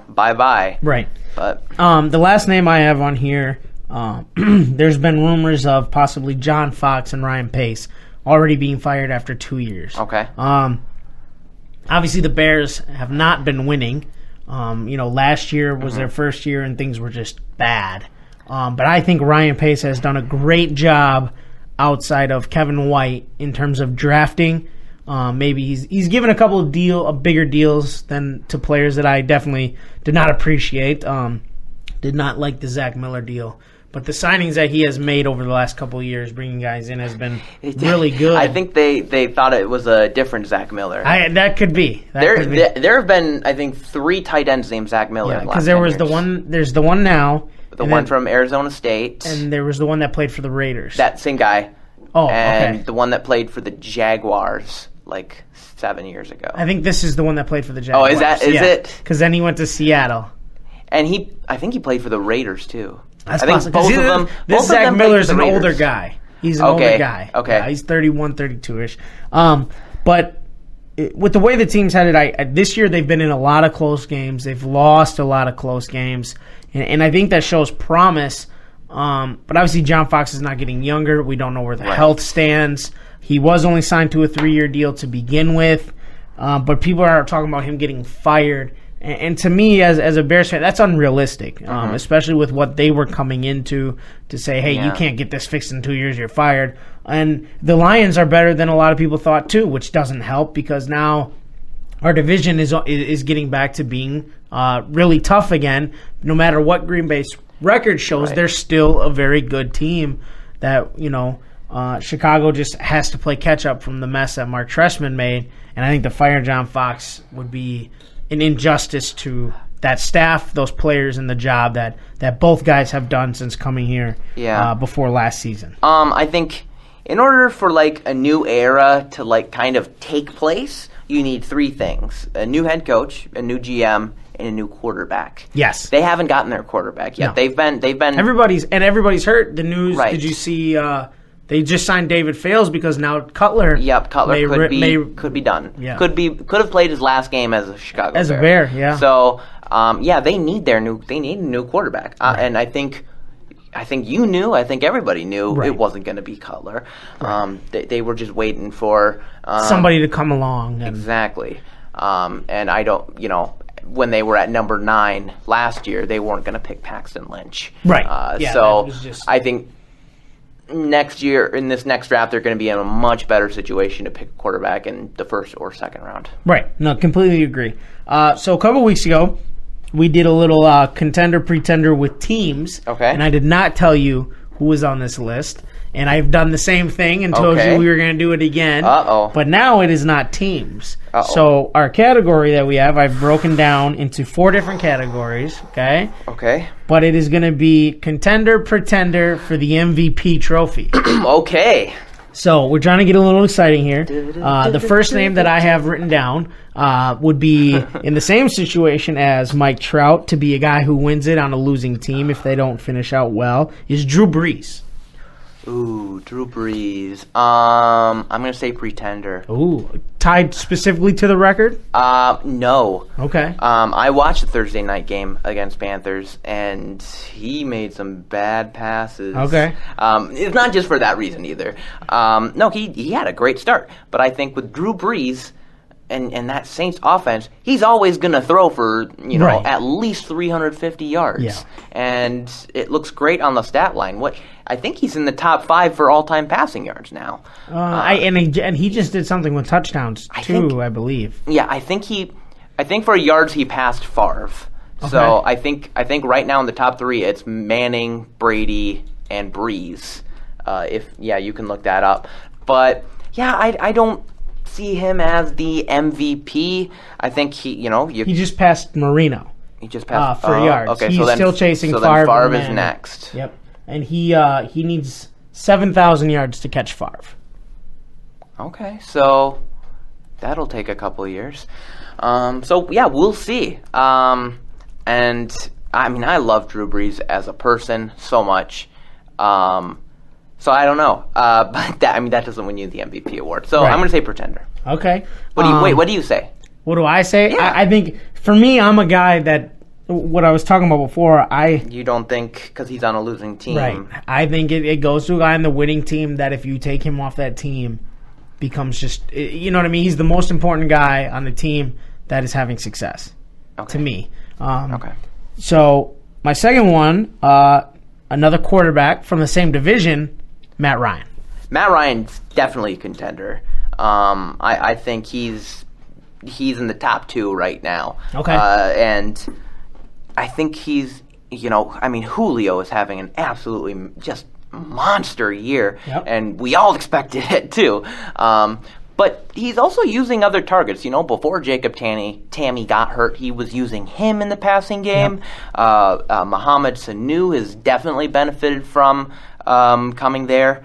bye. Right. But the last name I have on here, there's been rumors of possibly John Fox and Ryan Pace already being fired after 2 years. Okay. Obviously the Bears have not been winning. Last year was their first year and things were just bad. But I think Ryan Pace has done a great job outside of Kevin White in terms of drafting. Maybe he's given a couple of bigger deals than to players that I definitely did not appreciate. Did not like the Zach Miller deal. But the signings that he has made over the last couple of years, bringing guys in, has been really good. I think they thought it was a different Zach Miller. That could be. There have been, I think, 3 tight ends named Zach Miller. Yeah, because there's the one now. The one from Arizona State. And there was the one that played for the Raiders. That same guy. Oh, and okay. the one that played for the Jaguars 7 years ago. I think this is the one that played for the Jaguars. Oh, is it? Because then he went to Seattle. And I think he played for the Raiders too. That's I think possible. both of them. This Zach Miller's an older guy. He's an older guy. Okay. Yeah, he's 31, 32-ish. But with the way the team's headed, this year they've been in a lot of close games. They've lost a lot of close games. And I think that shows promise. But obviously John Fox is not getting younger. We don't know where the health stands. He was only signed to a 3-year deal to begin with. But people are talking about him getting fired. And to me, as a Bears fan, that's unrealistic, especially with what they were coming into to say, hey, you can't get this fixed in 2 years, you're fired. And the Lions are better than a lot of people thought, too, which doesn't help because now our division is getting back to being really tough again. No matter what Green Bay's record shows, they're still a very good team that, Chicago just has to play catch-up from the mess that Mark Trestman made. And I think to fire John Fox would be an injustice to that staff, those players, and the job that both guys have done since coming here before last season. I think in order for a new era to kind of take place, you need 3 things: a new head coach, a new GM, and a new quarterback. Yes, they haven't gotten their quarterback yet. No. They've been everybody's hurt. The news. Right. Did you see? They just signed David Fales because now Cutler. Yep, Cutler could be done. Yeah. Could have played his last game as a Chicago Bear. As a Bear, yeah. So, they need a new quarterback, and I think you knew. I think everybody knew it wasn't going to be Cutler. Right. They were just waiting for somebody to come along. Exactly, and I don't. When they were at number 9 last year, they weren't going to pick Paxton Lynch. Right. So I think next year, in this next draft, they're going to be in a much better situation to pick a quarterback in the first or second round. Right. No, completely agree. So a couple weeks ago, we did a little contender-pretender with teams. Okay. And I did not tell you who was on this list. And I've done the same thing and told you we were going to do it again. Uh-oh. But now it is not teams. Uh-oh. So our category that we have, I've broken down into 4 different categories, okay? Okay. But it is going to be contender-pretender for the MVP trophy. Okay. So we're trying to get a little exciting here. The first name that I have written down would be in the same situation as Mike Trout, to be a guy who wins it on a losing team if they don't finish out well, is Drew Brees. Ooh, Drew Brees. I'm going to say pretender. Ooh, tied specifically to the record? No. Okay. I watched the Thursday night game against Panthers, and he made some bad passes. Okay. It's not just for that reason either. No, he had a great start, but I think with Drew Brees and that Saints offense, he's always going to throw for, Right. at least 350 yards. Yeah. And it looks great on the stat line. I think he's in the top 5 for all-time passing yards now. And he just did something with touchdowns too, I believe. Yeah, I think for yards he passed Favre. Okay. So I think right now in the top 3 it's Manning, Brady, and Brees. You can look that up. But yeah, I don't see him as the MVP. I think he just passed Marino. He just passed for yards. Okay, he's still chasing Favre. Then Favre is next. Yep, and he needs 7,000 yards to catch Favre. Okay, so that'll take a couple of years. So yeah, we'll see. And I mean, I love Drew Brees as a person so much. So I don't know, but that doesn't win you the MVP award. So Right. I'm going to say pretender. Okay. What do you say? What do I say? Yeah. I think for me, I'm a guy that what I was talking about before. You don't think because he's on a losing team, Right. I think it goes to a guy on the winning team that if you take him off that team, becomes just, you know what I mean? He's the most important guy on the team that is having success. Okay. To me. Okay. So my second one, another quarterback from the same division. Matt Ryan. Matt Ryan's definitely a contender. I think he's in the top 2 right now. Okay. And I think Julio is having an absolutely just monster year, Yep. and we all expected it too. But he's also using other targets. Before Jacob Tammy got hurt, he was using him in the passing game. Yep. Mohamed Sanu has definitely benefited from coming there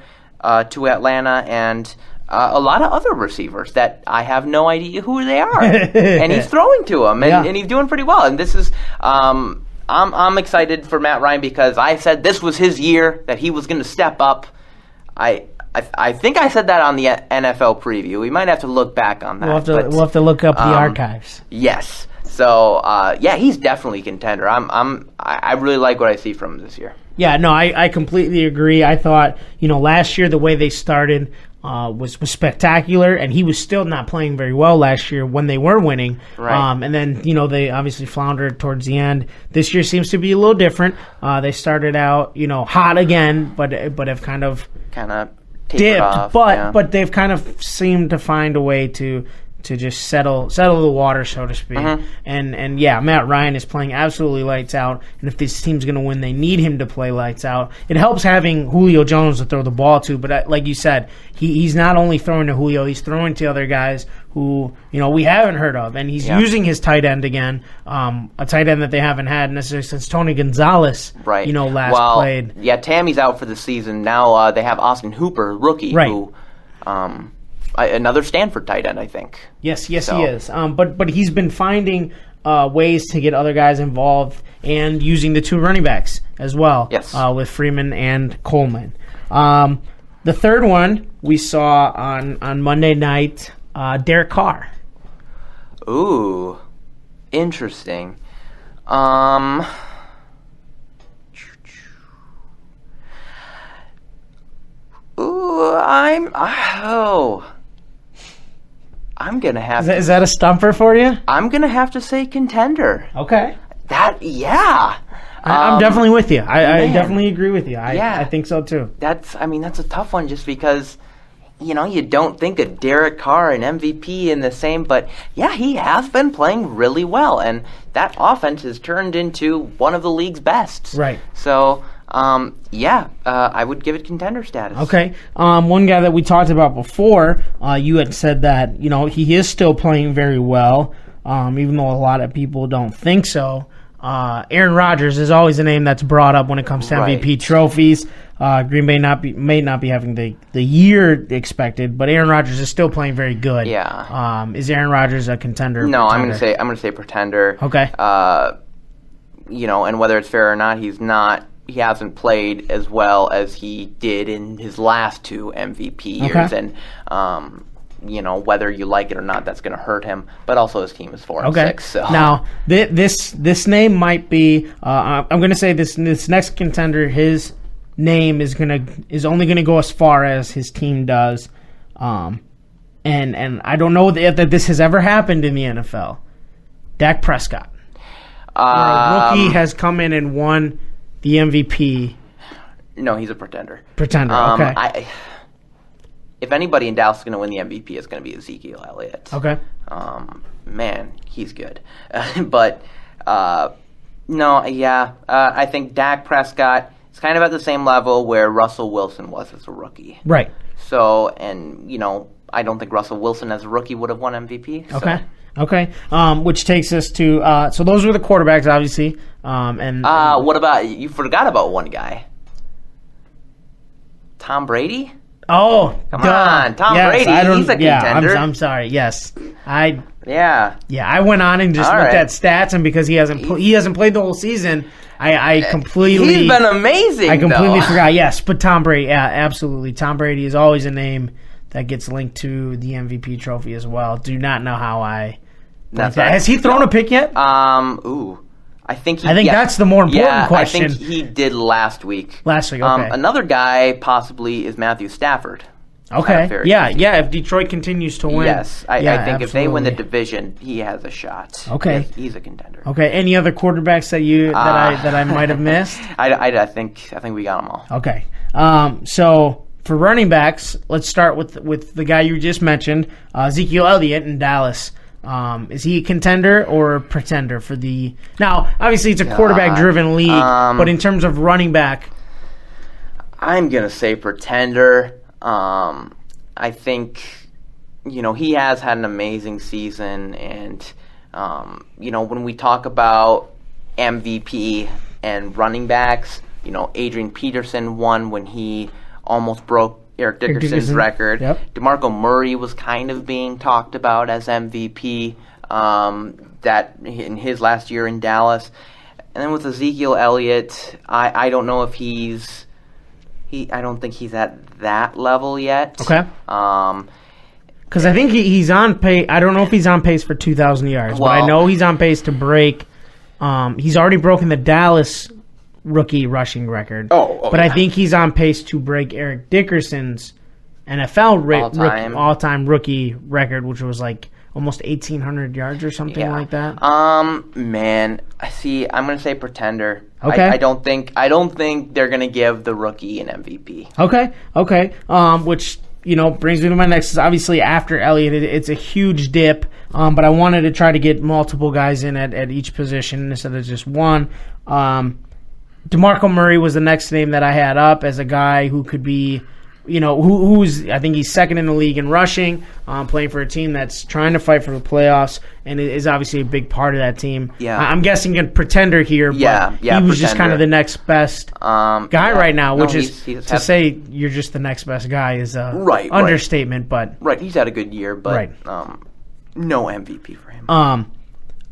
to Atlanta, and a lot of other receivers that I have no idea who they are. And he's throwing to them, and he's doing pretty well. And this is I'm excited for Matt Ryan because I said this was his year, that he was going to step up. I think I said that on the NFL preview. We might have to look back on that. We'll have to look up the archives. Yes. So he's definitely a contender. I really like what I see from him this year. Yeah, no, I completely agree. I thought, last year the way they started was spectacular, and he was still not playing very well last year when they were winning. Right. And then, they obviously floundered towards the end. This year seems to be a little different. They started out, hot again, but have kind of dipped. Off, but they've kind of seemed to find a way to just settle the water, so to speak. Mm-hmm. And Matt Ryan is playing absolutely lights out. And if this team's going to win, they need him to play lights out. It helps having Julio Jones to throw the ball to. But like you said, he's not only throwing to Julio, he's throwing to other guys who we haven't heard of. And he's using his tight end again, a tight end that they haven't had necessarily since Tony Gonzalez. Right. Last played. Yeah, Tammy's out for the season now. They have Austin Hooper, rookie, right. who. Another Stanford tight end, I think. Yes, he is. But he's been finding ways to get other guys involved and using the 2 running backs as well. Yes. With Freeman and Coleman. The third one we saw on Monday night, Derek Carr. Ooh, interesting. I'm gonna have. Is that a stumper for you? I'm gonna have to say contender. Okay. I'm definitely with you. I definitely agree with you. I think so too. That's a tough one just because, you don't think of Derek Carr and MVP in the same, but yeah, he has been playing really well, and that offense has turned into one of the league's best. Right. So, I would give it contender status. Okay. One guy that we talked about before, you had said that, he is still playing very well, even though a lot of people don't think so. Aaron Rodgers is always a name that's brought up when it comes to MVP trophies. Green Bay may not be having the year expected, but Aaron Rodgers is still playing very good. Yeah. Is Aaron Rodgers a contender? No, I'm gonna say pretender. Okay. And whether it's fair or not, he hasn't played as well as he did in his last 2 MVP years, and whether you like it or not, that's going to hurt him. But also, his team is 4-6. So now this name might be. I'm going to say this next contender. His name is only going to go as far as his team does, and I don't know that this has ever happened in the NFL. Dak Prescott, where a rookie has come in and won the MVP. No, he's a pretender. Okay. If anybody in Dallas is going to win the MVP, it's going to be Ezekiel Elliott. Okay. Man, he's good. But, I think Dak Prescott is kind of at the same level where Russell Wilson was as a rookie. Right. So, I don't think Russell Wilson as a rookie would have won MVP. So. Okay. Which takes us to so those were the quarterbacks, obviously. And what about you? Forgot about one guy, Tom Brady. Oh, come on, Tom Brady. He's a contender. I'm sorry. Yes, I went on and just looked at stats, and because he hasn't played the whole season, I completely he's been amazing. I completely forgot. Yes, but Tom Brady, absolutely. Tom Brady is always a name that gets linked to the MVP trophy as well. Do not know how I. Has he thrown a pick yet? I think that's the more important question. I think he did last week. Okay. Another guy possibly is Matthew Stafford. Okay. If Detroit continues to win. Yes, I think absolutely. If they win the division, he has a shot. Okay. He's a contender. Okay. Any other quarterbacks that I might have missed? I think we got them all. Okay. So for running backs, let's start with the guy you just mentioned, Ezekiel Elliott in Dallas. Is he a contender or a pretender for the... Now, obviously, it's a quarterback-driven league, but in terms of running back... I'm going to say pretender. I think, he has had an amazing season, and, when we talk about MVP and running backs, Adrian Peterson won when he almost broke Eric Dickerson's record. Yep. DeMarco Murray was kind of being talked about as MVP that in his last year in Dallas. And then with Ezekiel Elliott, I don't know if I don't think he's at that level yet. Okay. Because I think he's on pace. I don't know if he's on pace for 2,000 yards, but I know he's on pace to break. He's already broken the Dallas rookie rushing record. But I think he's on pace to break Eric Dickerson's NFL all-time rookie record, which was like almost 1,800 yards or something like that. Man, I'm going to say pretender. Okay. I don't think they're going to give the rookie an MVP. Okay. Which brings me to my next. Obviously, after Elliott, it's a huge dip. But I wanted to try to get multiple guys in at each position instead of just one. DeMarco Murray was the next name that I had up as a guy who could be, who's I think he's second in the league in rushing, playing for a team that's trying to fight for the playoffs, and is obviously a big part of that team. Yeah. I'm guessing a pretender here, but he was just kind of the next best guy right now, which to say you're just the next best guy is a understatement. But he's had a good year, but no MVP for him.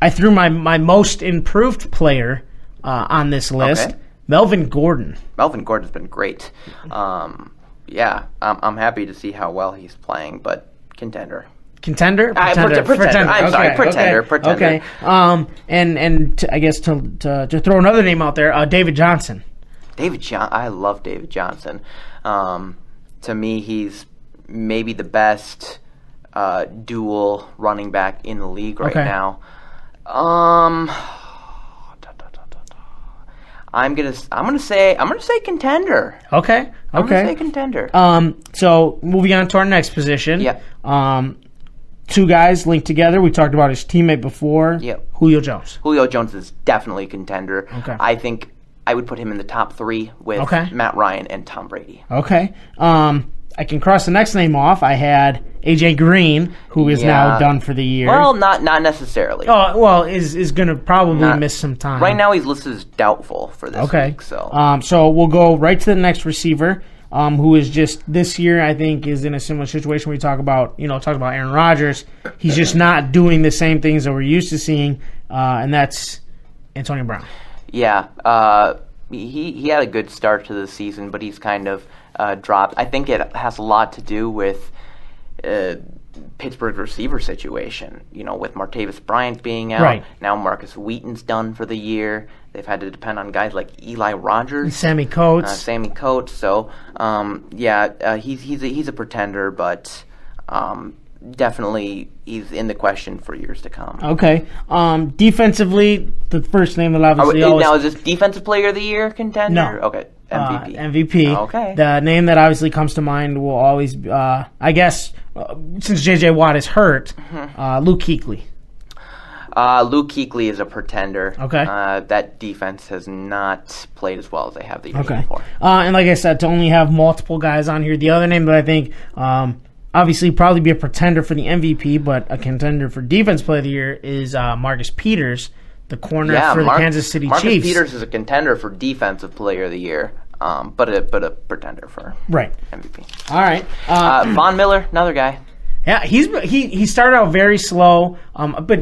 I threw my most improved player on this list. Okay. Melvin Gordon. Melvin Gordon's been great. I'm happy to see how well he's playing, but contender. Pretender. I'm sorry, pretender. Okay. And I guess to throw another name out there, David Johnson. I love David Johnson. To me, he's maybe the best dual running back in the league right now. I'm gonna say contender. Okay. I'm gonna say contender. So moving on to our next position. Yeah. Two guys linked together. We talked about his teammate before. Yep. Julio Jones. Julio Jones is definitely a contender. Okay. I think I would put him in the top 3 with Matt Ryan and Tom Brady. Okay. I can cross the next name off. I had AJ Green, who is now done for the year. Well, not necessarily. Oh, well, is going to probably miss some time. Right now, he's listed as doubtful for this week. So we'll go right to the next receiver, who is just this year, I think, is in a similar situation. We talk about Aaron Rodgers. He's just not doing the same things that we're used to seeing, and that's Antonio Brown. Yeah, he had a good start to the season, but he's kind of dropped. I think it has a lot to do with Pittsburgh receiver situation, with Martavis Bryant being out. Right. Now Marcus Wheaton's done for the year. They've had to depend on guys like Eli Rogers. And Sammy Coates. So, he's a pretender, but definitely he's in the question for years to come. Okay. Defensively, the first name that obviously now, is this Defensive Player of the Year contender? No. Okay. MVP. MVP. Okay. The name that obviously comes to mind will always, I guess, since J.J. Watt is hurt, Luke Kuechly. Luke Kuechly is a pretender. Okay. That defense has not played as well as they have the years before. And like I said, to only have multiple guys on here, the other name that I think obviously probably be a pretender for the MVP, but a contender for Defense Player of the Year is Marcus Peters, the corner for the Kansas City Chiefs. Marcus Peters is a contender for Defensive Player of the Year, but a pretender for MVP. All right. Von Miller, another guy. Yeah, he started out very slow, but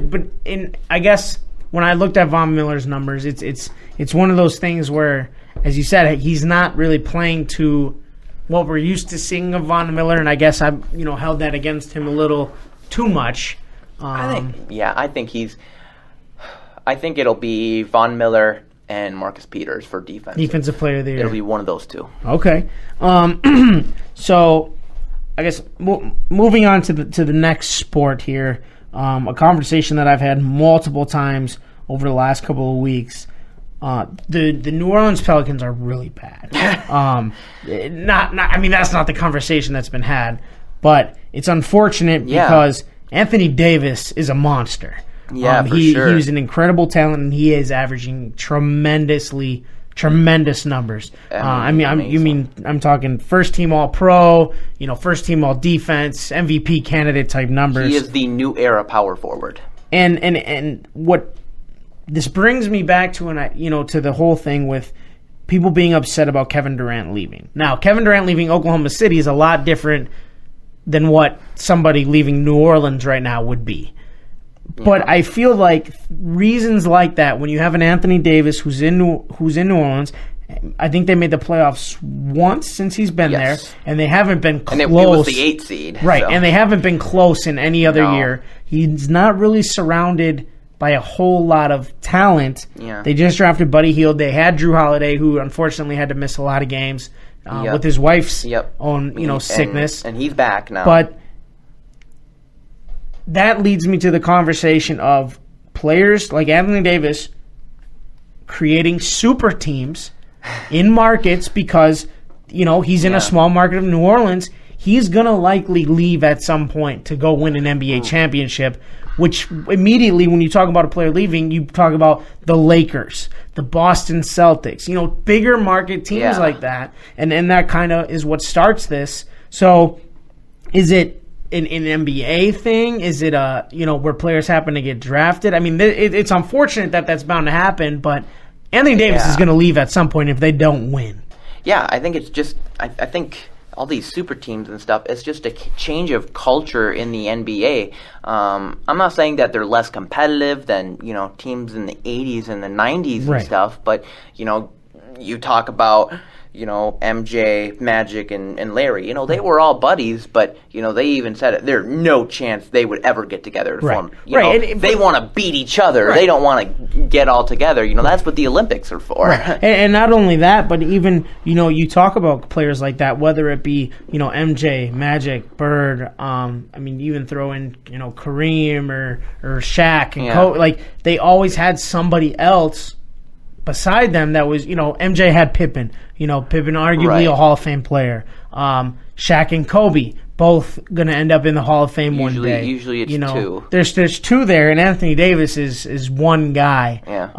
I guess when I looked at Von Miller's numbers, it's one of those things where, as you said, he's not really playing to what we're used to seeing of Von Miller, and I guess I held that against him a little too much. I think it'll be Von Miller and Marcus Peters for Defensive Player of the Year. It'll be one of those two. Okay. So I guess moving on to the next sport here, a conversation that I've had multiple times over the last couple of weeks. The New Orleans Pelicans are really bad. I mean, that's not the conversation that's been had, but it's unfortunate because Anthony Davis is a monster. Yeah, for sure. He was an incredible talent, and he is averaging tremendous numbers. I'm talking first team All Pro, first team All Defense, MVP candidate type numbers. He is the new era power forward. And what this brings me back to, to the whole thing with people being upset about Kevin Durant leaving. Now, Kevin Durant leaving Oklahoma City is a lot different than what somebody leaving New Orleans right now would be. But I feel like reasons like that, when you have an Anthony Davis who's in New Orleans, I think they made the playoffs once since he's been there, and they haven't been close. And it was the 8th seed. Right, and they haven't been close in any other year. He's not really surrounded by a whole lot of talent. Yeah. They just drafted Buddy Hield. They had Drew Holiday, who unfortunately had to miss a lot of games with his wife's own sickness. And he's back now. But that leads me to the conversation of players like Anthony Davis creating super teams in markets because, he's in a small market of New Orleans. He's going to likely leave at some point to go win an NBA championship, which immediately when you talk about a player leaving, you talk about the Lakers, the Boston Celtics, bigger market teams like that. And that kind of is what starts this. So is it an NBA thing? Is it where players happen to get drafted? I mean, it's unfortunate that that's bound to happen, but Anthony Davis is going to leave at some point if they don't win. Yeah, I think it's just I think all these super teams and stuff, it's just a change of culture in the NBA. I'm not saying that they're less competitive than teams in the 80s and the 90s and stuff, but you talk about MJ, Magic, and Larry. They were all buddies, but they even said it. There's no chance they would ever get together to form. They want to beat each other. Right. They don't want to get all together. That's what the Olympics are for. Right. And not only that, but even you talk about players like that, whether it be MJ, Magic, Bird. Even throw in Kareem or Shaq and Kobe. They always had somebody else beside them that was, MJ had Pippen. Pippen arguably a Hall of Fame player. Shaq and Kobe, both going to end up in the Hall of Fame one day. Usually it's two. There's two there, and Anthony Davis is one guy. Yeah.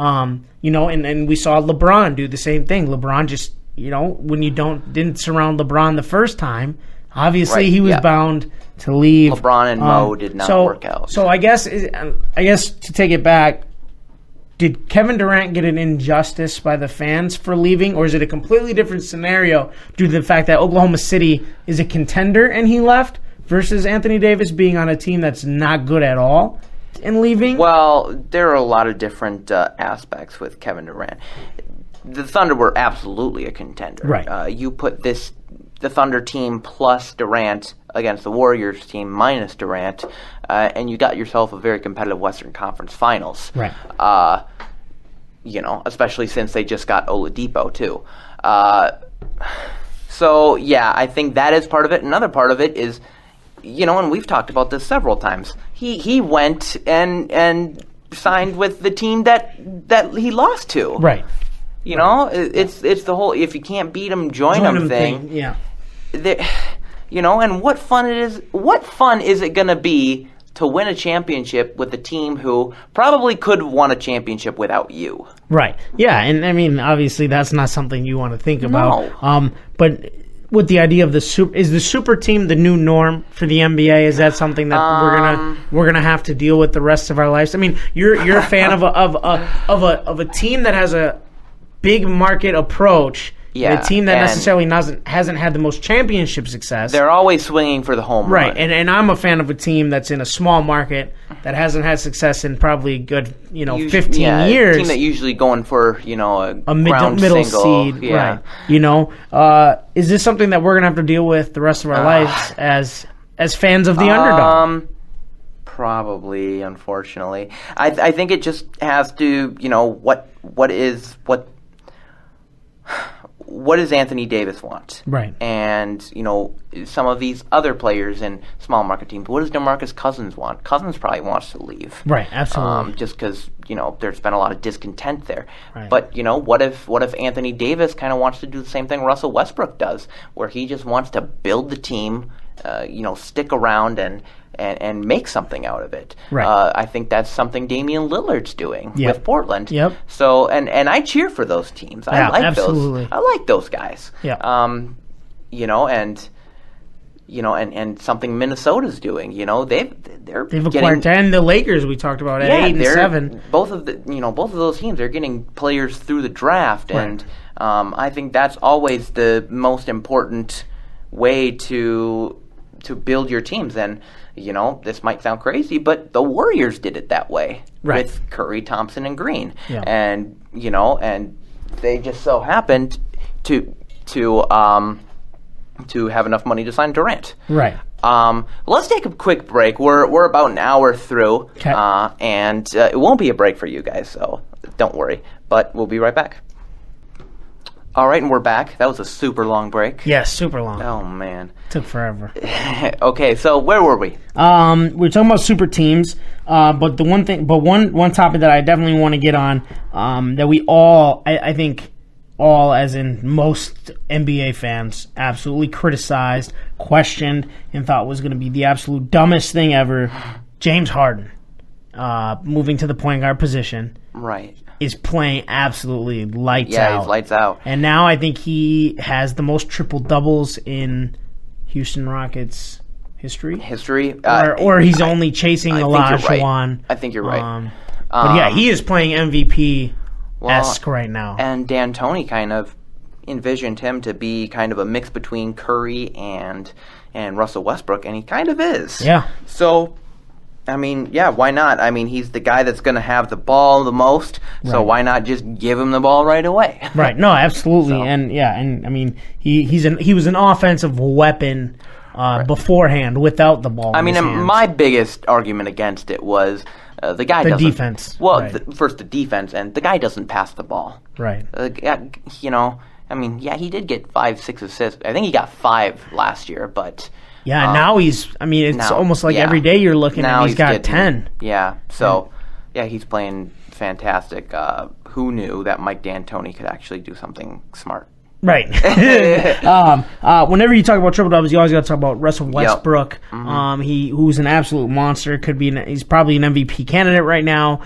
And we saw LeBron do the same thing. LeBron just, when you didn't surround LeBron the first time, Obviously, he was bound to leave. LeBron and Mo did not work out. So I guess to take it back, did Kevin Durant get an injustice by the fans for leaving, or is it a completely different scenario due to the fact that Oklahoma City is a contender and he left versus Anthony Davis being on a team that's not good at all and leaving? Well, there are a lot of different aspects with Kevin Durant. The Thunder were absolutely a contender. Right. You put the Thunder team plus Durant against the Warriors team minus Durant, and you got yourself a very competitive Western Conference Finals. Right. Especially since they just got Oladipo too. So yeah, I think that is part of it. Another part of it is, and we've talked about this several times. He went and signed with the team that he lost to. Right. It's the whole if you can't beat them, join them thing. Yeah. And what fun is it going to be to win a championship with a team who probably could have won a championship without you? Right. Yeah, and I mean, obviously that's not something you want to think about. No. But with the idea of the super team the new norm for the NBA? Is that something that we're gonna have to deal with the rest of our lives? I mean, you're a fan of a team that has a big market approach. Yeah, a team that necessarily hasn't had the most championship success. They're always swinging for the home run. Right, and I'm a fan of a team that's in a small market that hasn't had success in probably a good 15 years. A team that usually going for a middle single. seed. Yeah. Right. Is this something that we're gonna have to deal with the rest of our lives as fans of the underdog? Probably, unfortunately. I think it just has to what does Anthony Davis want? Right. And, some of these other players in small market teams, what does DeMarcus Cousins want? Cousins probably wants to leave. Right, absolutely. Just because, there's been a lot of discontent there. Right. But, what if Anthony Davis kind of wants to do the same thing Russell Westbrook does, where he just wants to build the team, stick around and make something out of it. Right. I think that's something Damian Lillard's doing with Portland. Yep. So and I cheer for those teams. I like absolutely. those. I like those guys. Yeah. And something Minnesota's doing. They've acquired, and the Lakers we talked about at 8 and 7. Both of those teams, they're getting players through the draft, right. And I think that's always the most important way to build your teams. And this might sound crazy, but the Warriors did it that way, right, with Curry, Thompson, and Green. Yeah. And and they just so happened to have enough money to sign Durant. Right. Let's take a quick break. We're about an hour through, okay. And it won't be a break for you guys, so don't worry. But we'll be right back. All right, and we're back. That was a super long break. Yes, super long. Oh, man. Took forever. Okay, so where were we? We were talking about super teams, but one topic that I definitely want to get on, that we all, I think all, as in most NBA fans, absolutely criticized, questioned, and thought was going to be the absolute dumbest thing ever, James Harden, moving to the point guard position. Right. Is playing absolutely lights out. Yeah, he's lights out. And now I think he has the most triple-doubles in Houston Rockets history. Or he's only chasing Olajuwon. I think you're right. But yeah, he is playing MVP-esque right now. And D'Antoni kind of envisioned him to be kind of a mix between Curry and Russell Westbrook, and he kind of is. Yeah. So, I mean, yeah, why not? I mean, he's the guy that's going to have the ball the most, so why not just give him the ball right away? Right. No, absolutely. So. And I mean, he was an offensive weapon beforehand without the ball. I mean, my biggest argument against it was the guy doesn't. The defense. Well, first the defense, and the guy doesn't pass the ball. Right. I mean, yeah, he did get 5-6 assists. I think he got 5 last year, but. Yeah, now it's almost like every day you're looking and he's got 10. Yeah, so, he's playing fantastic. Who knew that Mike D'Antoni could actually do something smart? Right. Whenever you talk about triple doubles, you always got to talk about Russell Westbrook. Yep. Mm-hmm. Who's an absolute monster. He's probably an MVP candidate right now.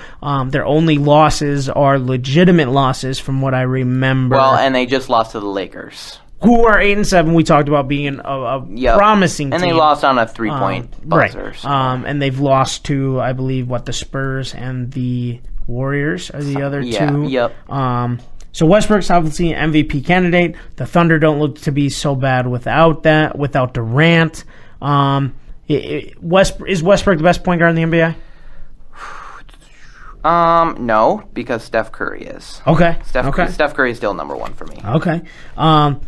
Their only losses are legitimate losses, from what I remember. Well, and they just lost to the Lakers. who are 8-7. We talked about being a promising team. And they lost on a 3-point buzzer. Right. So. And they've lost to, I believe, the Spurs and the Warriors are the other two. Yep. So Westbrook's obviously an MVP candidate. The Thunder don't look to be so bad without Durant. Is Westbrook the best point guard in the NBA? No, because Steph Curry is. Okay. Steph Curry is still number one for me. Okay.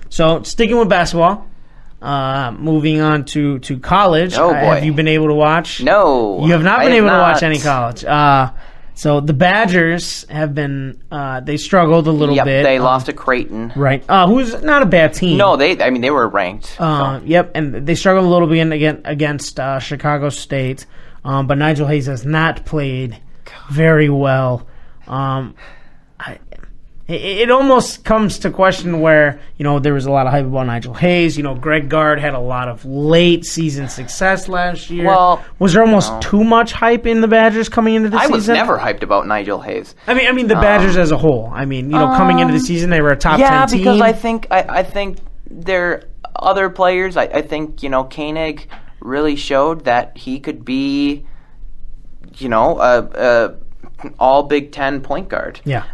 So sticking with basketball, moving on to college. Oh, boy. Have you been able to watch? No. You have not been able to watch any college. So the Badgers have been, they struggled a little bit. They lost to Creighton. Right. Who's not a bad team. No, they were ranked. So. Yep, and they struggled a little bit against Chicago State. But Nigel Hayes has not played very well. It almost comes to question where, there was a lot of hype about Nigel Hayes. Greg Gard had a lot of late season success last year. Well, was there almost too much hype in the Badgers coming into the season? I was never hyped about Nigel Hayes. I mean the Badgers as a whole. Coming into the season, they were a top 10 team. Yeah, because I think there are other players. I think, Koenig really showed that he could be, all Big Ten point guard. Yeah.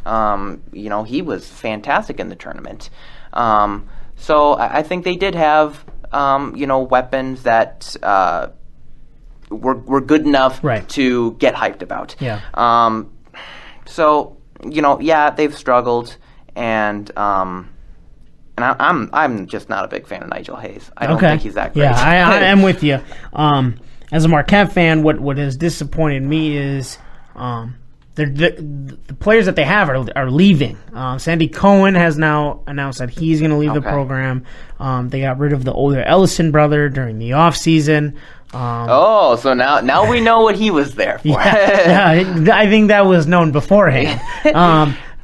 He was fantastic in the tournament. So I think they did have, weapons that were good enough to get hyped about. Yeah. So they've struggled, and I'm just not a big fan of Nigel Hayes. I don't think he's that great. Yeah, I am with you. As a Marquette fan, what has disappointed me is the players that they have are leaving. Sandy Cohen has now announced that he's going to leave the program. They got rid of the older Ellison brother during the offseason. So now we know what he was there for. I think that was known beforehand.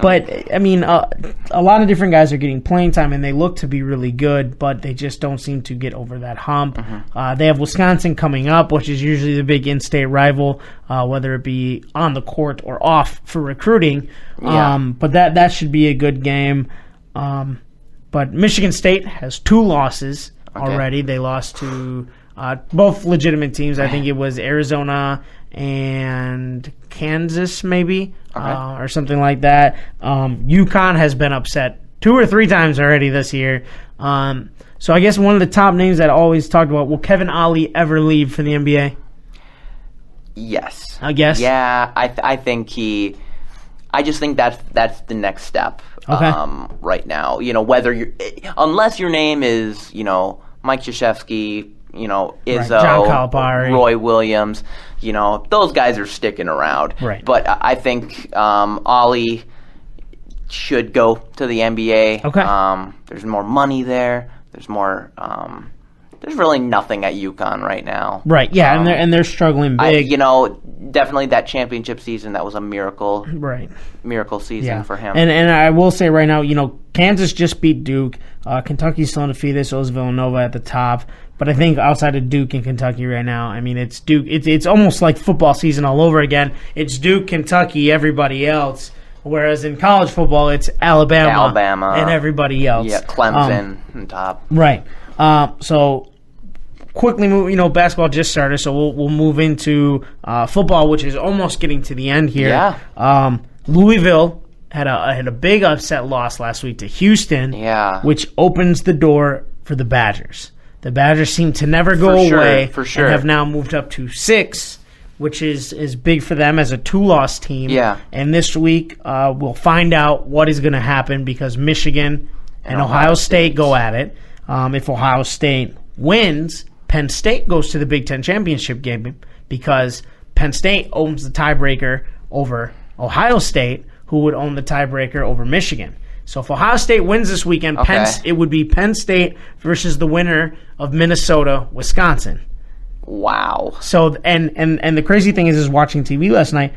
But, a lot of different guys are getting playing time, and they look to be really good, but they just don't seem to get over that hump. Mm-hmm. They have Wisconsin coming up, which is usually the big in-state rival, whether it be on the court or off for recruiting. But that should be a good game. But Michigan State has 2 losses already. They lost to both legitimate teams. I think it was Arizona and Kansas, maybe, or something like that. UConn has been upset 2 or 3 times already this year. So I guess one of the top names that I always talked about, will Kevin Ollie ever leave for the NBA? Yes. I guess? Yeah, I think I just think that's the next step right now. Whether unless your name is, Mike Krzyzewski, Izzo, John Calipari, Roy Williams, those guys are sticking around. Right. But I think Ollie should go to the NBA. Okay. There's more money there. There's more. There's really nothing at UConn right now. Right. Yeah, and they're struggling big. Definitely that championship season, that was a miracle. Right. Miracle season for him. And I will say right now, Kansas just beat Duke. Kentucky's still undefeated, so is Villanova at the top. But I think outside of Duke and Kentucky right now, it's Duke. It's almost like football season all over again. It's Duke, Kentucky, everybody else. Whereas in college football, it's Alabama, and everybody else. Yeah, Clemson on top. Right. So quickly move. Basketball just started, so we'll move into football, which is almost getting to the end here. Yeah. Louisville had a big upset loss last week to Houston. Yeah. Which opens the door for the Badgers. The Badgers seem to never go away. For sure. And have now moved up to 6, which is big for them as a 2-loss team. Yeah. And this week we'll find out what is going to happen because Michigan and Ohio State go at it. If Ohio State wins, Penn State goes to the Big Ten championship game because Penn State owns the tiebreaker over Ohio State, who would own the tiebreaker over Michigan. So if Ohio State wins this weekend, it would be Penn State versus the winner of Minnesota, Wisconsin. Wow. So and the crazy thing is watching TV last night,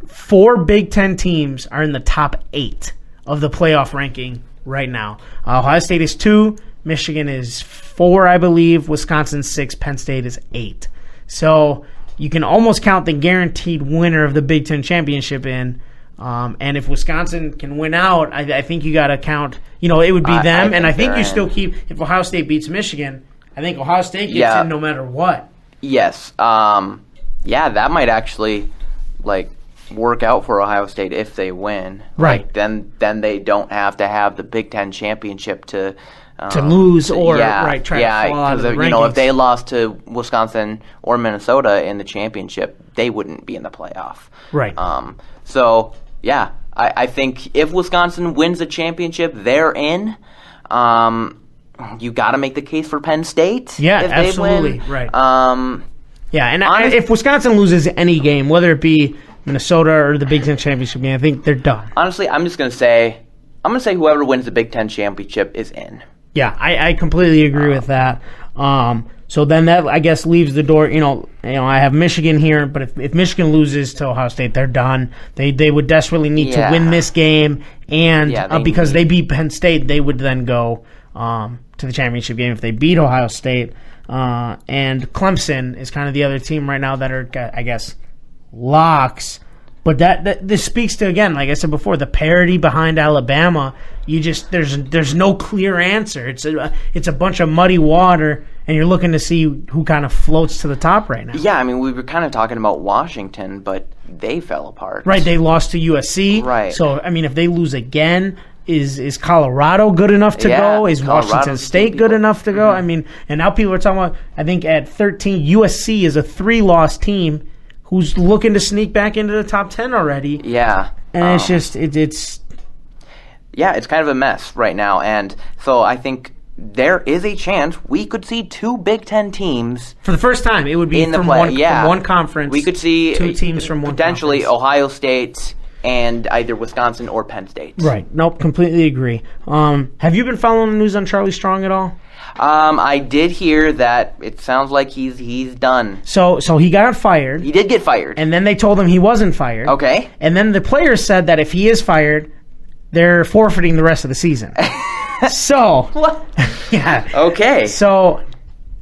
4 Big Ten teams are in the top 8 of the playoff ranking right now. Ohio State is 2, Michigan is 4, I believe, Wisconsin 6, Penn State is 8. So you can almost count the guaranteed winner of the Big Ten championship in And if Wisconsin can win out, I think you got to count. It would be them, and I think you still keep. If Ohio State beats Michigan, I think Ohio State gets in no matter what. Yes. That might actually work out for Ohio State if they win. Right. Then they don't have to have the Big Ten championship to lose or try to fall out of the rankings. If they lost to Wisconsin or Minnesota in the championship, they wouldn't be in the playoff. Right. I think if Wisconsin wins the championship, they're in. You got to make the case for Penn State. Yeah, if absolutely. They win. Right. If Wisconsin loses any game, whether it be Minnesota or the Big Ten championship game, I think they're done. Honestly, I'm going to say whoever wins the Big Ten championship is in. Yeah, I completely agree with that. So then that, I guess, leaves the door. I have Michigan here, but if Michigan loses to Ohio State, they're done. They would desperately need to win this game, and because they beat Penn State, they would then go to the championship game if they beat Ohio State. And Clemson is kind of the other team right now that are, I guess, locks. But this speaks to, again, like I said before, the parity behind Alabama. There's no clear answer. It's a bunch of muddy water, and you're looking to see who kind of floats to the top right now. Yeah, I mean, we were kind of talking about Washington, but they fell apart. Right, they lost to USC. Right. So, I mean, if they lose again, is Colorado good enough to go? Is Washington State good enough to go? Mm-hmm. I mean, and now people are talking about, I think at 13, USC is a 3-loss team who's looking to sneak back into the top 10 already. Yeah. And it's just, it's... Yeah, it's kind of a mess right now. And so I think there is a chance we could see 2 Big Ten teams. For the first time, it would be from one conference. We could see 2 teams from one potentially conference. Ohio State and either Wisconsin or Penn State. Right. Nope, completely agree. Have you been following the news on Charlie Strong at all? I did hear that it sounds like he's done. So he got fired. He did get fired. And then they told him he wasn't fired. Okay. And then the players said that if he is fired, they're forfeiting the rest of the season. So. What? Yeah. Okay. So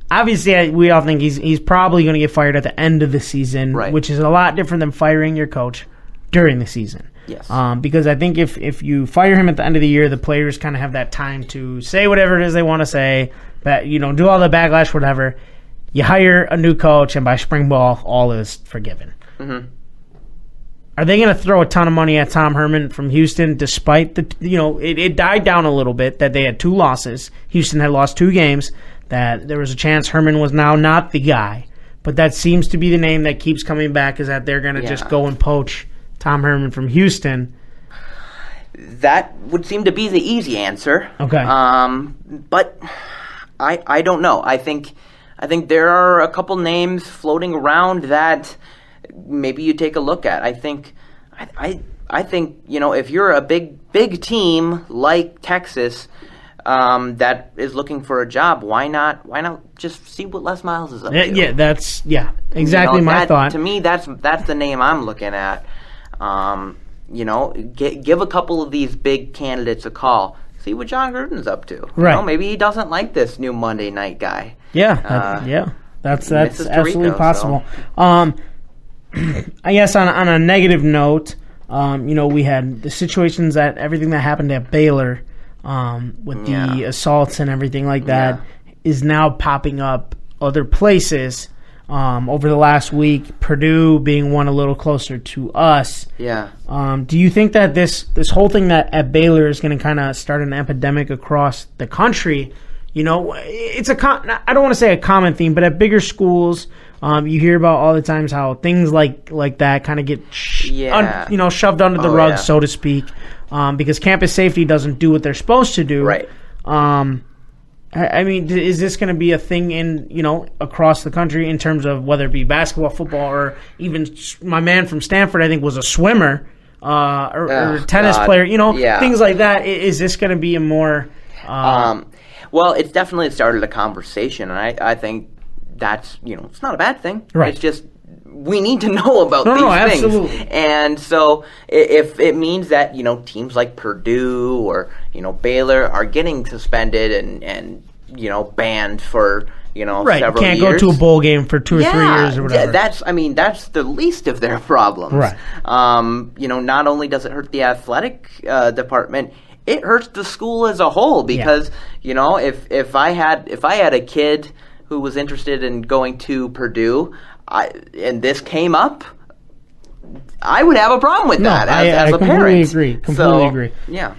obviously we all think he's probably going to get fired at the end of the season, right, which is a lot different than firing your coach during the season. Yes. Because I think if you fire him at the end of the year, the players kind of have that time to say whatever it is they want to say, but do all the backlash, whatever. You hire a new coach, and by spring ball, all is forgiven. Mm-hmm. Are they going to throw a ton of money at Tom Herman from Houston, despite it died down a little bit that they had 2 losses. Houston had lost 2 games. That there was a chance Herman was now not the guy, but that seems to be the name that keeps coming back. Is that they're going to just go and poach Tom Herman from Houston? That would seem to be the easy answer. Okay. But I don't know. I think there are a couple names floating around that maybe you take a look at. I think if you're a big team like Texas that is looking for a job, why not just see what Les Miles is up to? Yeah, that's exactly my thought. To me, that's the name I'm looking at. Give a couple of these big candidates a call. See what John Gruden's up to. Right. Maybe he doesn't like this new Monday night guy. Yeah, that's absolutely Tirico, possible. So. I guess on a negative note, we had the situations everything that happened at Baylor with the assaults and everything like that is now popping up other places. Over the last week, Purdue being one a little closer to us. Yeah. Do you think that this whole thing that at Baylor is going to kind of start an epidemic across the country? It's I don't want to say a common theme, but at bigger schools, you hear about all the times how things like that kind of get shoved under the rug, so to speak, because campus safety doesn't do what they're supposed to do. Right. I mean, is this going to be a thing across the country in terms of whether it be basketball, football, or even my man from Stanford, I think, was a swimmer or a tennis player, things like that. Is this going to be a more... Well, it's definitely started a conversation, and I think that's, it's not a bad thing. Right. It's just we need to know about these things. Absolutely. And so if it means that, teams like Purdue or, Baylor are getting suspended and banned for, Right, several can't years. go to a bowl game for 2 or 3 years or whatever. That's the least of their problems. Right. Not only does it hurt the athletic department, it hurts the school as a whole because if I had a kid who was interested in going to Purdue, and this came up, I would have a problem with that as a parent. Completely agree. Yeah.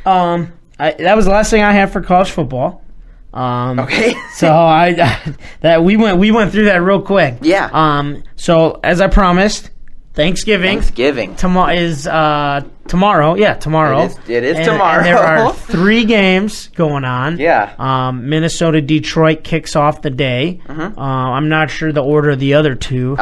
That was the last thing I had for college football. Okay. So we went through that real quick. Yeah. So as I promised, Thanksgiving is tomorrow. Yeah, tomorrow. It is tomorrow. And there are 3 games going on. Yeah. Minnesota Detroit kicks off the day. Mm-hmm. I'm not sure the order of the other 2.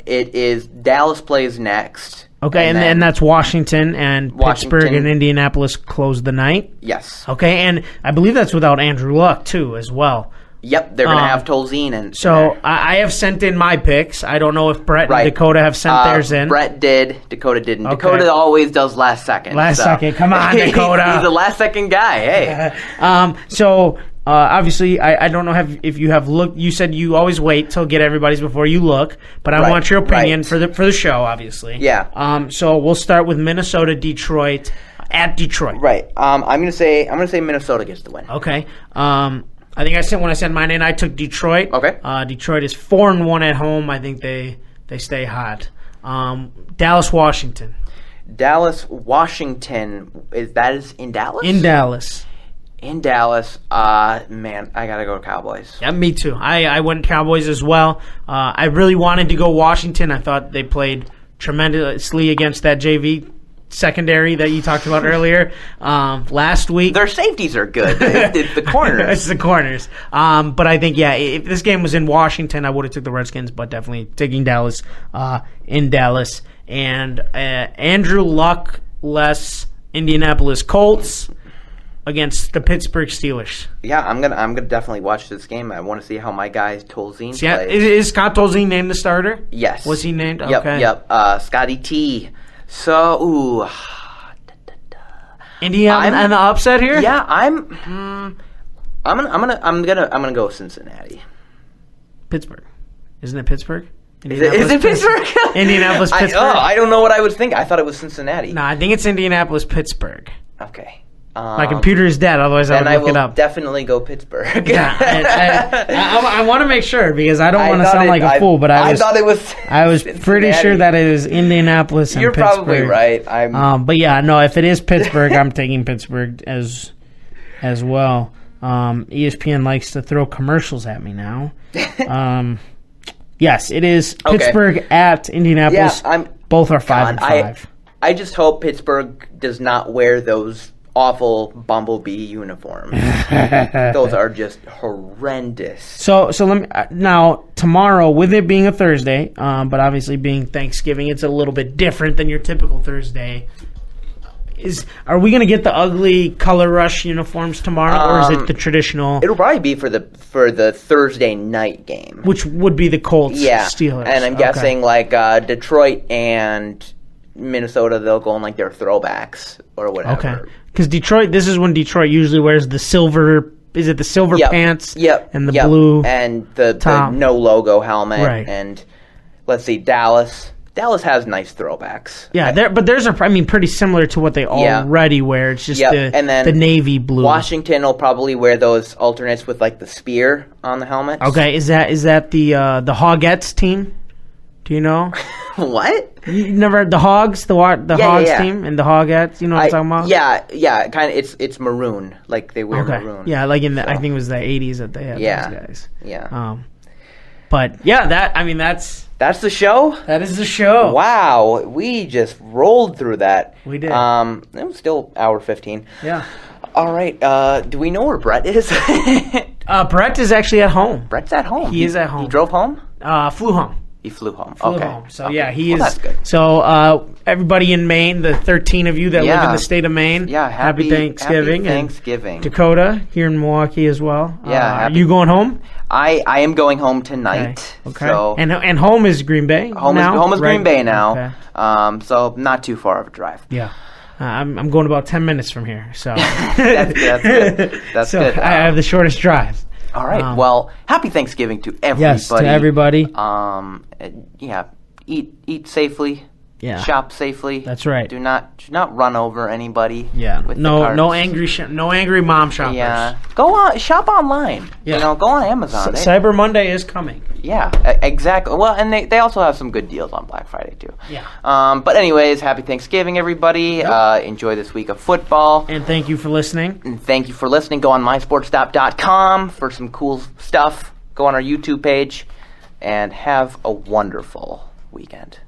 It is Dallas plays next. Okay, and that's Washington and Pittsburgh and Indianapolis close the night. Yes. Okay, and I believe that's without Andrew Luck too, as well. Yep, they're going to have Tolzien in. So I have sent in my picks. I don't know if Brett and Dakota have sent theirs in. Brett did. Dakota didn't. Okay. Dakota always does last second. Second. Come on, Dakota. He's a last second guy. Hey. Obviously, I don't know if you have looked. You said you always wait till get everybody's before you look, but I want your opinion for the show, obviously. Yeah. So we'll start with Minnesota Detroit at Detroit. Right. I'm gonna say Minnesota gets the win. Okay. I think when I sent mine in, I took Detroit. Okay. Detroit is 4-1 at home. I think they stay hot. Dallas, Washington. Dallas, Washington. Is in Dallas? In Dallas. In Dallas, man, I gotta go Cowboys. Yeah, me too. I went Cowboys as well. I really wanted to go Washington. I thought they played tremendously against that JV secondary that you talked about earlier last week. Their safeties are good. It's the corners. It's the corners. But I think, if this game was in Washington, I would have took the Redskins, but definitely taking Dallas in Dallas. And Andrew Luck less Indianapolis Colts against the Pittsburgh Steelers. Yeah, I'm gonna definitely watch this game. I want to see how my guy Tolzien plays. Is Scott Tolzien named the starter? Yes. Was he named? Yep, okay. Yep. Scotty T. So, Indiana and the upset here? Yeah, I'm gonna go Cincinnati. Pittsburgh. Isn't it Pittsburgh? Is it Pittsburgh? Indianapolis, Pittsburgh. I don't know what I would think. I thought it was Cincinnati. No, I think it's Indianapolis, Pittsburgh. Okay. My computer is dead, otherwise I would look it up. Definitely go Pittsburgh. Yeah, I want to make sure because I don't want to sound like a fool, but I thought it was. I was pretty sure that it is Indianapolis and Pittsburgh. You're probably right. But yeah, no, if it is Pittsburgh, I'm taking Pittsburgh as well. ESPN likes to throw commercials at me now. Yes, it is Pittsburgh at Indianapolis. Yeah, both are 5-5. I just hope Pittsburgh does not wear those awful bumblebee uniforms. Those are just horrendous. So let me now tomorrow, with it being a Thursday, but obviously being Thanksgiving, it's a little bit different than your typical Thursday. Are we going to get the ugly color rush uniforms tomorrow, or is it the traditional? It'll probably be for the Thursday night game, which would be the Colts Steelers. And I'm guessing like Detroit and Minnesota, they'll go in like their throwbacks or whatever. Okay. Because Detroit, this is when Detroit usually wears the silver. Is it the silver pants? Yep. And the blue and the no logo helmet. Right. And let's see, Dallas. Dallas has nice throwbacks. Yeah, but theirs are pretty similar to what they already wear. It's just the navy blue. Washington will probably wear those alternates with like the spear on the helmet. Okay, is that the Hogettes team? Do you know? What? You never heard the Hogs, the Hogs team and the Hogettes? You know what I'm talking about? Yeah, kind of. It's maroon, like they wear maroon. Yeah, like in the I think it was the 80s that they had those guys. Yeah. But yeah, that's the show. That is the show. Wow, we just rolled through that. We did. It was still hour 15. Yeah. All right. Do we know where Brett is? Brett is actually at home. Brett's at home. He is at home. He drove home. Flew home. He flew home. So yeah, he is. That's good. So everybody in Maine, the 13 of you that live in the state of Maine, happy Thanksgiving. Happy Thanksgiving. Dakota here in Milwaukee as well. Yeah. Are you going home? I am going home tonight. Okay. So and home is Green Bay. Home is Green Bay now. Okay. So not too far of a drive. Yeah. I'm going about 10 minutes from here. So that's good. That's good. I have the shortest drive. All right. Well, happy Thanksgiving to everybody. Yes, to everybody. Eat safely. Yeah. Shop safely. That's right. Do not run over anybody. Yeah. With no the angry mom shoppers. Yeah. Go on, shop online. Yeah. Go on Amazon. Cyber Monday is coming. Yeah, exactly. Well, and they also have some good deals on Black Friday too. Yeah. But anyways, happy Thanksgiving, everybody. Yep. Enjoy this week of football. And thank you for listening. Go on mysportstop.com for some cool stuff. Go on our YouTube page, and have a wonderful weekend.